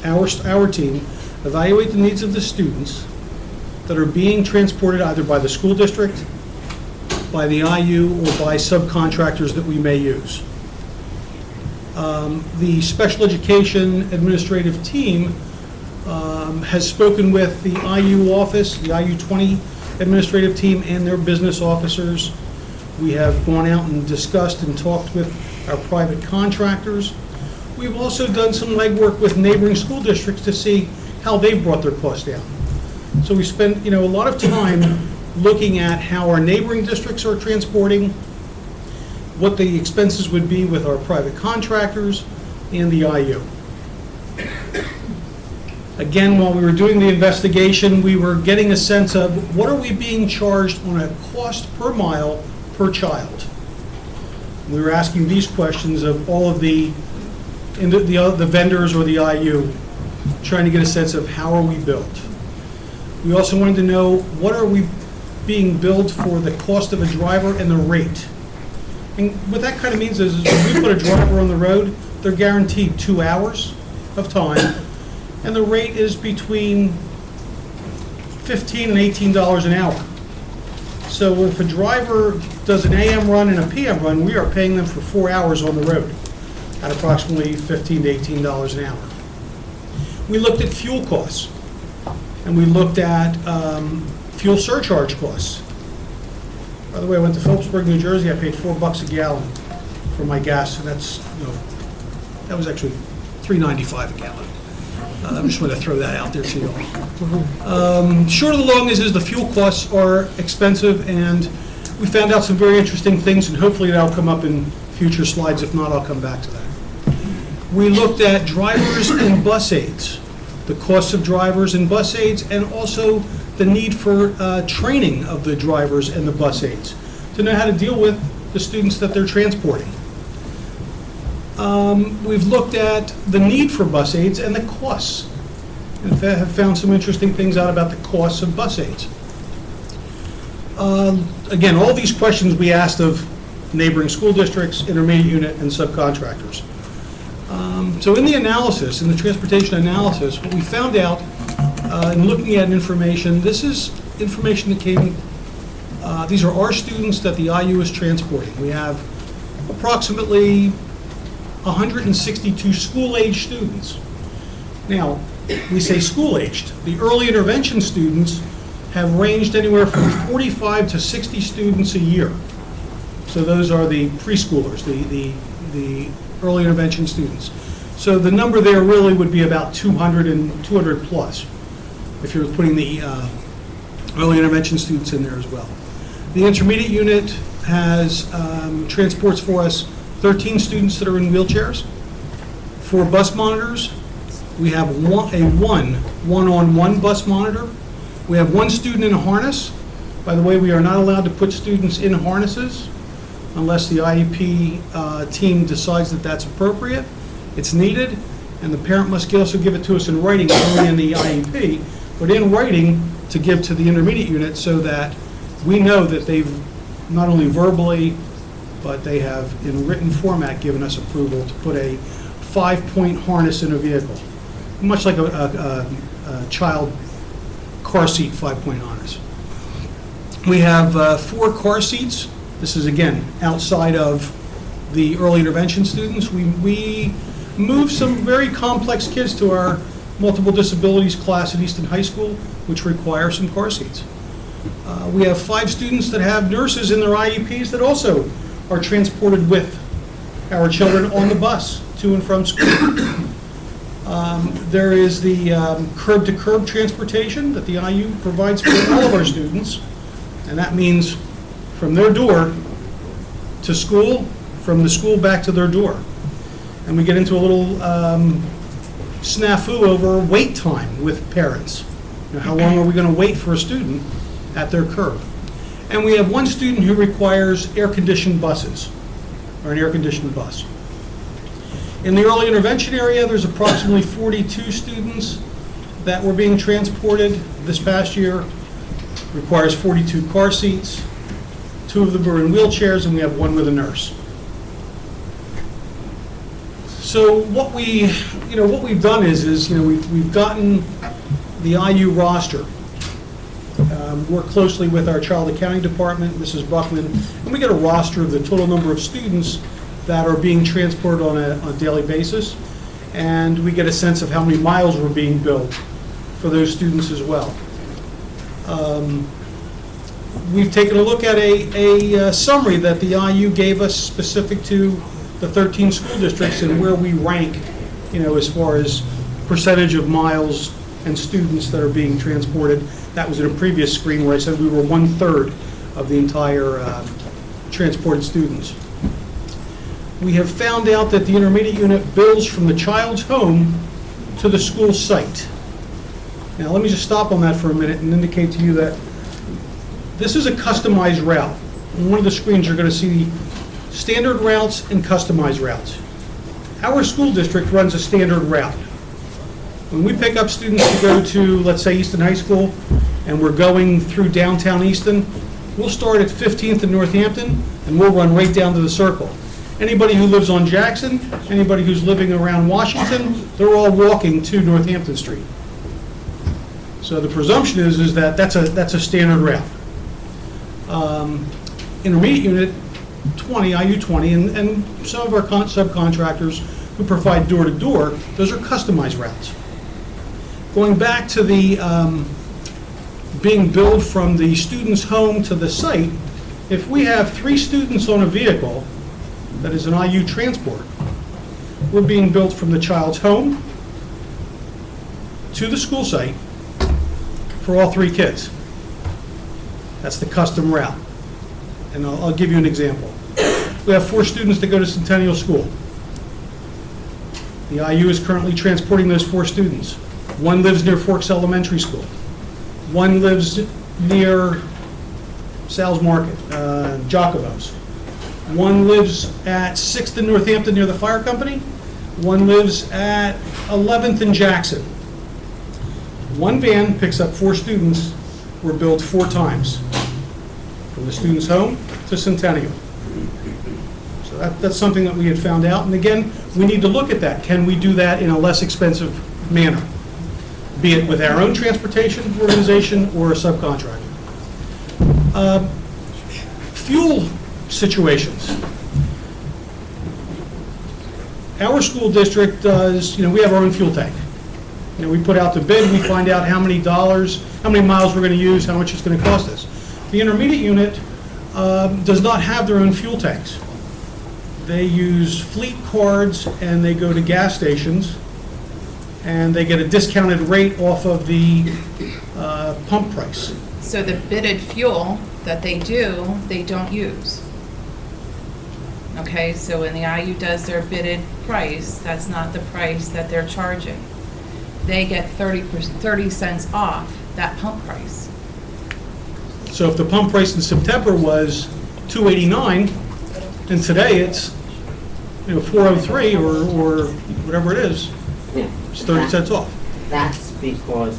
our team, evaluate the needs of the students that are being transported either by the school district, by the IU, or by subcontractors that we may use. The special education administrative team has spoken with the IU office, the IU 20 administrative team, and their business officers. We have gone out and discussed and talked with our private contractors. We've also done some legwork with neighboring school districts to see how they've brought their costs down. So we spent, a lot of time looking at how our neighboring districts are transporting, what the expenses would be with our private contractors and the IU. Again, while we were doing the investigation, we were getting a sense of what are we being charged on a cost per mile per child. We were asking these questions of all of the vendors or the IU, trying to get a sense of how are we billed. We also wanted to know what are we being billed for the cost of a driver and the rate. And what that kind of means is when we put a driver on the road, they're guaranteed 2 hours of time, and the rate is between $15 and $18 an hour. So if a driver does an AM run and a PM run, we are paying them for 4 hours on the road at approximately $15 to $18 an hour. We looked at fuel costs, and we looked at fuel surcharge costs. By the way, I went to Phillipsburg, New Jersey. I paid $4 a gallon for my gas, and that's, that was actually $3.95 a gallon. I just want to throw that out there to you all. Short of the long is the fuel costs are expensive, and we found out some very interesting things, and hopefully that'll come up in future slides. If not, I'll come back to that. We looked at drivers and bus aids, the costs of drivers and bus aids, and also the need for training of the drivers and the bus aides to know how to deal with the students that they're transporting. We've looked at the need for bus aids and the costs, and have found some interesting things out about the costs of bus aids. Again, all these questions we asked of neighboring school districts, intermediate unit, and subcontractors. So in the analysis, in the transportation analysis, what we found out in looking at information, this is information that came, these are our students that the IU is transporting. We have approximately 162 school-age students. Now, we say school-aged. The early intervention students have ranged anywhere from 45 to 60 students a year. So those are the preschoolers, the early intervention students. So the number there really would be about 200 plus, if you're putting the early intervention students in there as well. The intermediate unit has transports for us 13 students that are in wheelchairs. For bus monitors, we have one-on-one bus monitor. We have one student in a harness. By the way, we are not allowed to put students in harnesses unless the IEP team decides that that's appropriate. It's needed, and the parent must also give it to us in writing, not only in the IEP, but in writing to give to the intermediate unit so that we know that they've not only verbally, but they have in written format given us approval to put a 5-point harness in a vehicle, much like a child car seat 5-point harness. We have 4 car seats. This is, again, outside of the early intervention students. We move some very complex kids to our multiple disabilities class at Easton High School, which require some car seats. We have 5 students that have nurses in their IEPs that also are transported with our children on the bus to and from school. There is the curb-to-curb transportation that the IU provides for all of our students, and that means from their door to school, from the school back to their door. And we get into a little snafu over wait time with parents. You know, how long are we going to wait for a student at their curb? And we have one student who requires air-conditioned buses, or an air-conditioned bus. In the early intervention area, there's approximately 42 students that were being transported this past year. Requires 42 car seats. 2 of them are in wheelchairs, and we have 1 with a nurse. So what we've done is we've gotten the IU roster. Work closely with our child accounting department, Mrs. Buckman, and we get a roster of the total number of students that are being transported on a daily basis, and we get a sense of how many miles were being billed for those students as well. We've taken a look at a summary that the IU gave us specific to the 13 school districts and where we rank, as far as percentage of miles and students that are being transported. That was in a previous screen where I said we were 1/3 of the entire transported students. We have found out that the intermediate unit bills from the child's home to the school site. Now let me just stop on that for a minute and indicate to you that this is a customized route. On one of the screens you're going to see standard routes and customized routes. Our school district runs a standard route. When we pick up students to go to, let's say, Easton High School, and we're going through downtown Easton, we'll start at 15th and Northampton, and we'll run right down to the Circle. Anybody who lives on Jackson, anybody who's living around Washington, they're all walking to Northampton Street. So the presumption is that that's a standard route. Intermediate unit 20, IU 20, and some of our subcontractors who provide door-to-door, those are customized routes. Going back to the being billed from the student's home to the site, if we have 3 students on a vehicle that is an IU transport, we're being billed from the child's home to the school site for all 3 kids. That's the custom route. And I'll give you an example. We have 4 students that go to Centennial School. The IU is currently transporting those 4 students. 1 lives near Forks Elementary School. 1 lives near Sal's Market, Jacobo's. 1 lives at 6th in Northampton near the fire company. 1 lives at 11th in Jackson. 1 van picks up 4 students. We're billed 4 times, from the student's home to Centennial. So that's something that we had found out. And again, we need to look at that. Can we do that in a less expensive manner? Be it with our own transportation organization or a subcontractor. Fuel situations. Our school district does, we have our own fuel tank. You know, we put out the bid, we find out how many dollars, how many miles we're going to use, how much it's going to cost us. The intermediate unit does not have their own fuel tanks. They use fleet cards and they go to gas stations and they get a discounted rate off of the pump price. So the bidded fuel that they do, they don't use. Okay, so when the IU does their bidded price, that's not the price that they're charging. They get 30 cents off that pump price. So if the pump price in September was $2.89, and today it's, you know, $4.03 or whatever it is, it's 30 cents off. That's because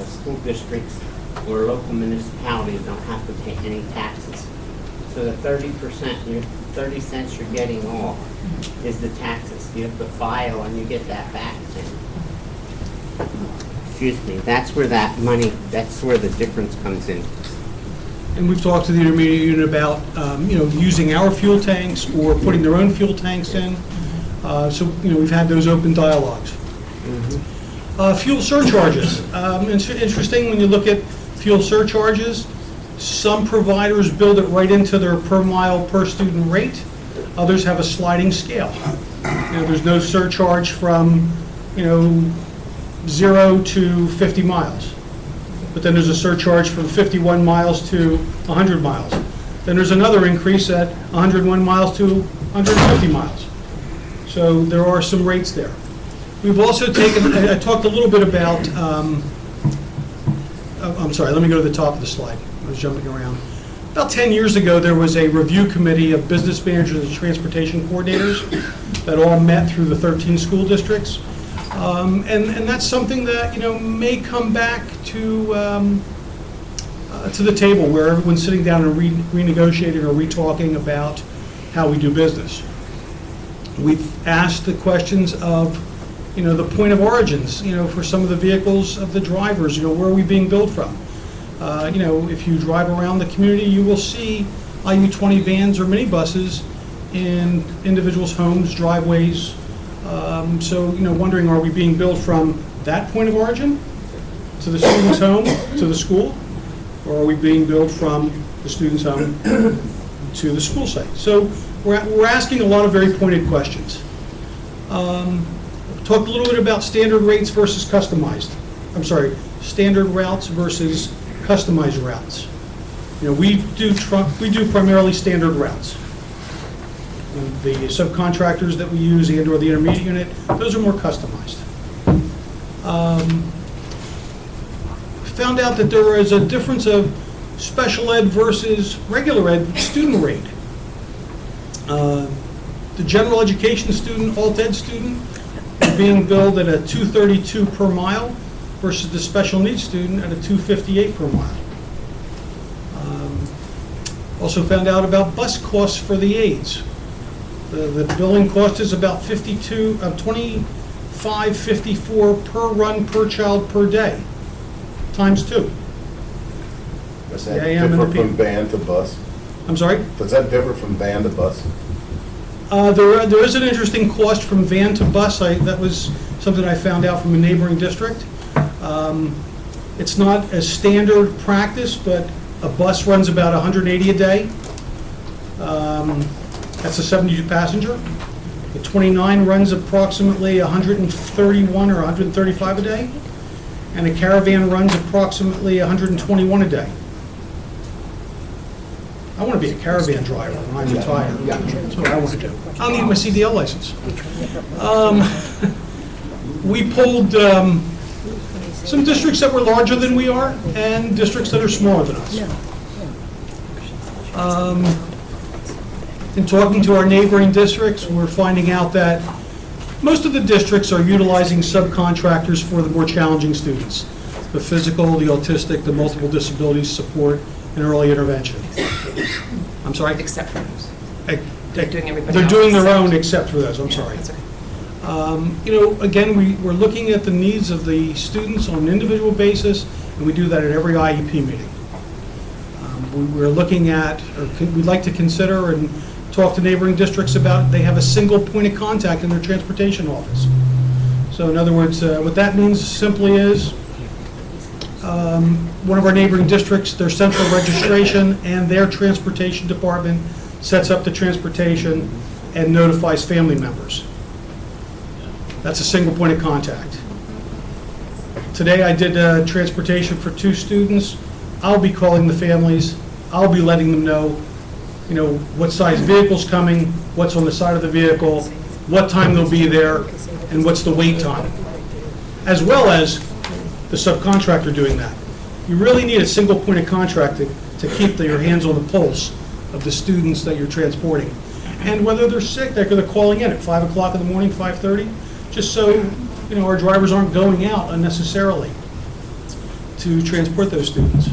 school districts or local municipalities don't have to pay any taxes. So the 30%, 30 cents you're getting off is the taxes. You have to file and you get that back. Excuse me, that's where that money, that's where the difference comes in. And we've talked to the intermediate unit about, you know, using our fuel tanks or putting their own fuel tanks in. So, you know, we've had those open dialogues. Fuel surcharges. It's interesting when you look at fuel surcharges. Some providers build it right into their per mile per student rate. Others have a sliding scale. You know, there's no surcharge from, you know, 0 to 50 miles. But then there's a surcharge from 51 miles to 100 miles. Then there's another increase at 101 miles to 150 miles. So there are some rates there. We've also taken, I talked a little bit about, I'm sorry, let me go to the top of the slide. I was jumping around. About 10 years ago, there was a review committee of business managers and transportation coordinators that all met through the 13 school districts. And that's something that, you know, may come back to the table where everyone's sitting down and renegotiating or re-talking about how we do business. We've asked the questions of, you know, the point of origins, you know, for some of the vehicles of the drivers, you know, where are we being billed from? You know, if you drive around the community, you will see IU-20 vans or minibuses in individuals' homes, driveways. So, you know, wondering, are we being billed from that point of origin to the student's home, to the school? Or are we being billed from the student's home to the school site? So we're asking a lot of very pointed questions. Talked a little bit about standard rates versus customized. I'm sorry, standard routes versus customized routes. You know, we do primarily standard routes. And the subcontractors that we use and/or the intermediate unit, those are more customized. Found out that there is a difference of special ed versus regular ed student rate. The general education student, alt ed student, is being billed at a $232 per mile versus the special needs student at a $258 per mile. Also found out about bus costs for the aides. The billing cost is about $25.54 per run per child per day, times 2. Does that differ from van to bus? I'm sorry? Does that differ from van to bus? There is an interesting cost from van to bus. That was something I found out from a neighboring district. It's not a standard practice, but a bus runs about 180 a day. That's a 72 passenger. The 29 runs approximately 131 or 135 a day. And a caravan runs approximately 121 a day. I want to be a caravan driver when I retire. That's what I want to do. I'll need my CDL license. We pulled some districts that were larger than we are and districts that are smaller than us. In talking to our neighboring districts, we're finding out that most of the districts are utilizing subcontractors for the more challenging students, the physical, the autistic, the multiple disabilities support, and early intervention. I'm sorry? Except for those. They're doing everybody They're else doing their except- own except for those, I'm sorry. That's okay. You know, again, we're looking at the needs of the students on an individual basis, and we do that at every IEP meeting. We're looking at, or we'd like to consider and talk to neighboring districts about, they have a single point of contact in their transportation office. So So in other words, what that means simply is, one of our neighboring districts, their central registration and their transportation department sets up the transportation and notifies family members. That's a single point of contact. Today I did transportation for 2 students. I'll be calling the families. I'll be letting them know, what size vehicle's coming, what's on the side of the vehicle, what time they'll be there, and what's the wait time, as well as the subcontractor doing that. You really need a single point of contact to keep your hands on the pulse of the students that you're transporting. And whether they're sick, they're calling in at 5 o'clock in the morning, 5:30, just so our drivers aren't going out unnecessarily to transport those students.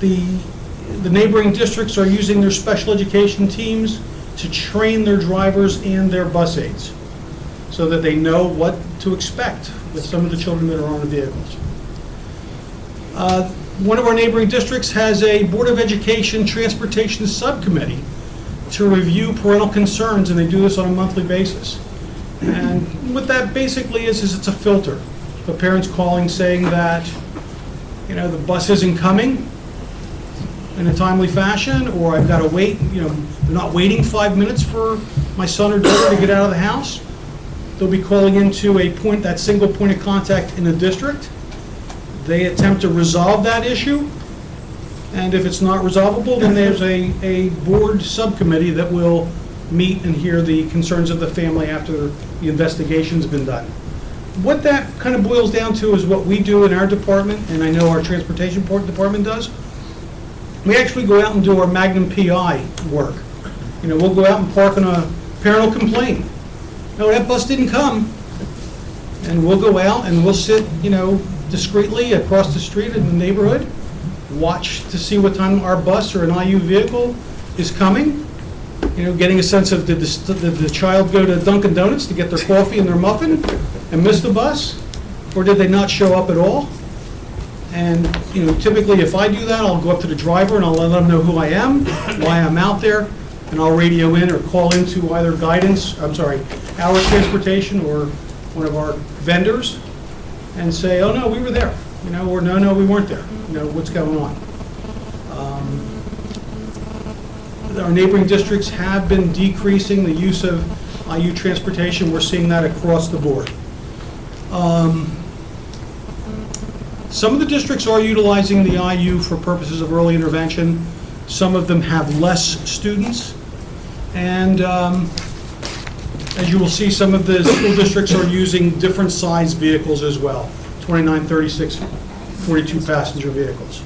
The neighboring districts are using their special education teams to train their drivers and their bus aides so that they know what to expect with some of the children that are on the vehicles. One of our neighboring districts has a Board of Education Transportation Subcommittee to review parental concerns, and they do this on a monthly basis. And what that basically is it's a filter. The parents calling saying that, the bus isn't coming in a timely fashion, or I've got to wait, they're not waiting 5 minutes for my son or daughter to get out of the house. They'll be calling into that single point of contact in the district. They attempt to resolve that issue, and if it's not resolvable, then there's a board subcommittee that will meet and hear the concerns of the family after the investigation's been done. What that kind of boils down to is what we do in our department, and I know our transportation department does. We actually go out and do our Magnum PI work. We'll go out and park on a parent will complain. No, that bus didn't come. And we'll go out and we'll sit, discreetly across the street in the neighborhood, watch to see what time our bus or an IU vehicle is coming. Getting a sense of did the child go to Dunkin' Donuts to get their coffee and their muffin and miss the bus? Or did they not show up at all? And, typically if I do that, I'll go up to the driver and I'll let them know who I am, why I'm out there, and I'll radio in or call into either our transportation or one of our vendors and say, oh no, we were there, or no, we weren't there, what's going on. Our neighboring districts have been decreasing the use of IU transportation. We're seeing that across the board. Some of the districts are utilizing the IU for purposes of early intervention. Some of them have less students. And as you will see, some of the school districts are using different size vehicles as well, 29, 36, 42 passenger vehicles.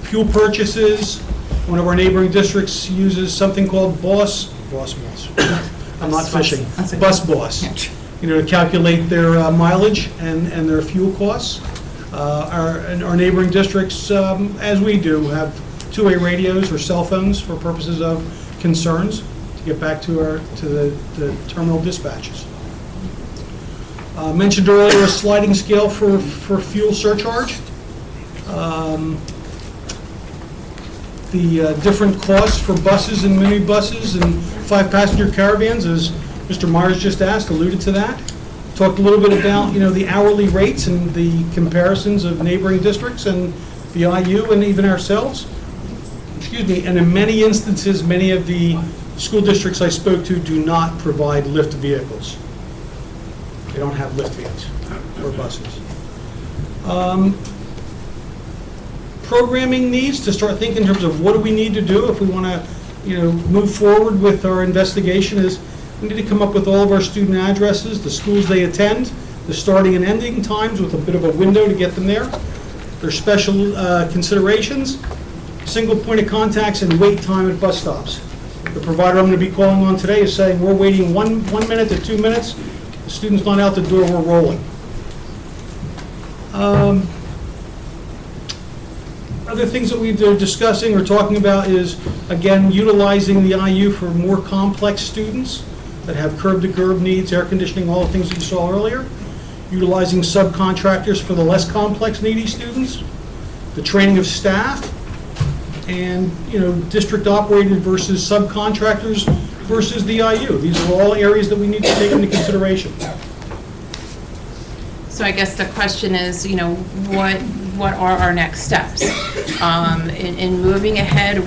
Fuel purchases, one of our neighboring districts uses something called Boss. I'm not fishing. Bus Boss. To calculate their mileage and their fuel costs. Our neighboring districts, as we do, have two-way radios or cell phones for purposes of concerns to get back to the terminal dispatches. Mentioned earlier a sliding scale for fuel surcharge. The different costs for buses and minibuses and 5-passenger caravans, as Mr. Myers just alluded to that. Talked a little bit about, the hourly rates and the comparisons of neighboring districts and the IU and even ourselves. And in many instances, many of the school districts I spoke to do not provide lift vehicles. They don't have lift vans or buses. Programming needs to start thinking in terms of what do we need to do if we want to, move forward with our investigation is we need to come up with all of our student addresses, the schools they attend, the starting and ending times with a bit of a window to get them there, their special considerations, single point of contacts, and wait time at bus stops. The provider I'm going to be calling on today is saying we're waiting 1 minute to 2 minutes. The student's not out the door, we're rolling. Other things that we're discussing or talking about is, again, utilizing the IU for more complex students that have curb-to-curb needs, air conditioning, all the things that you saw earlier. Utilizing subcontractors for the less complex needy students. The training of staff and, district operated versus subcontractors versus the IU. These are all areas that we need to take into consideration. So I guess the question is, what are our next steps? In moving ahead,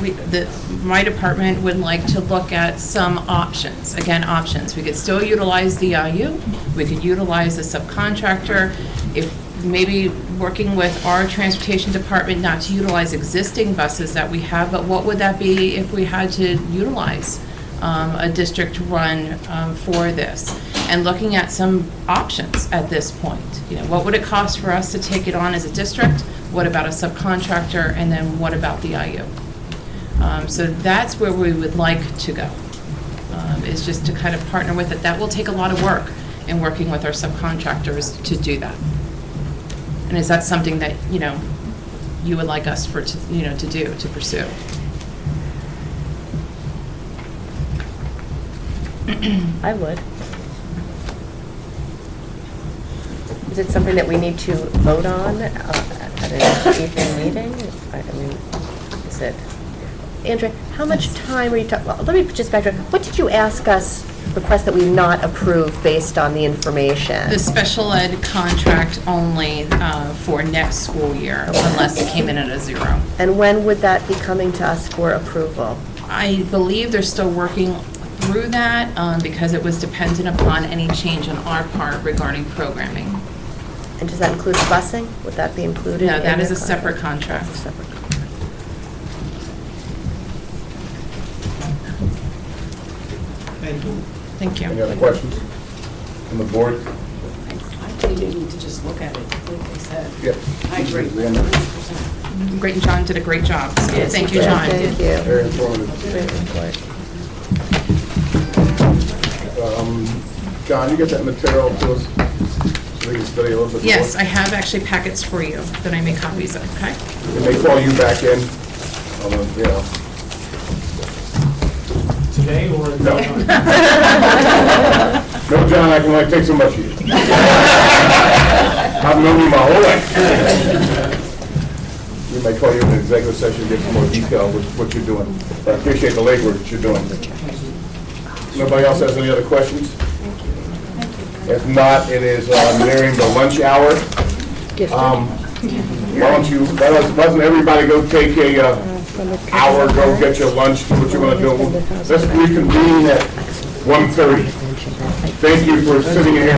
my department would like to look at some options. Again, options. We could still utilize the IU. We could utilize the subcontractor. If maybe working with our transportation department not to utilize existing buses that we have, but what would that be if we had to utilize a district run for this? And looking at some options at this point. What would it cost for us to take it on as a district? What about a subcontractor? And then what about the IU? So that's where we would like to go, is just to kind of partner with it. That will take a lot of work in working with our subcontractors to do that. And is that something that, you would like us to pursue? I would. Is it something that we need to vote on at an evening meeting? I mean, is it? Andrea, how much time are you talking, well, let me just backtrack. What did you ask us, request that we not approve based on the information? The special ed contract only for next school year, unless it came in at a 0. And when would that be coming to us for approval? I believe they're still working through that because it was dependent upon any change on our part regarding programming. And does that include busing? Would that be included? No, that in is the a separate contract. That's a separate contract. Thank you. Any other questions from the board? I think you need to just look at it, like I said. Yep. I agree. 100%. Great, John did a great job. Thank you, John. Thank you. Very informative. Great report. John, you get that material to us so we can study a little bit more? Yes, I have actually packets for you that I make copies of, okay? And they call you back in, Today or? No. No, John, I can only take so much of you. I've known you my whole life. We may call you in an executive session to get some more detail with what you're doing. I appreciate the legwork that you're doing. Nobody else has any other questions? If not, it is nearing the lunch hour. Why doesn't everybody go take a hour, go get your lunch, do what you want to do. Let's reconvene at 1:30. Thank you for sitting here.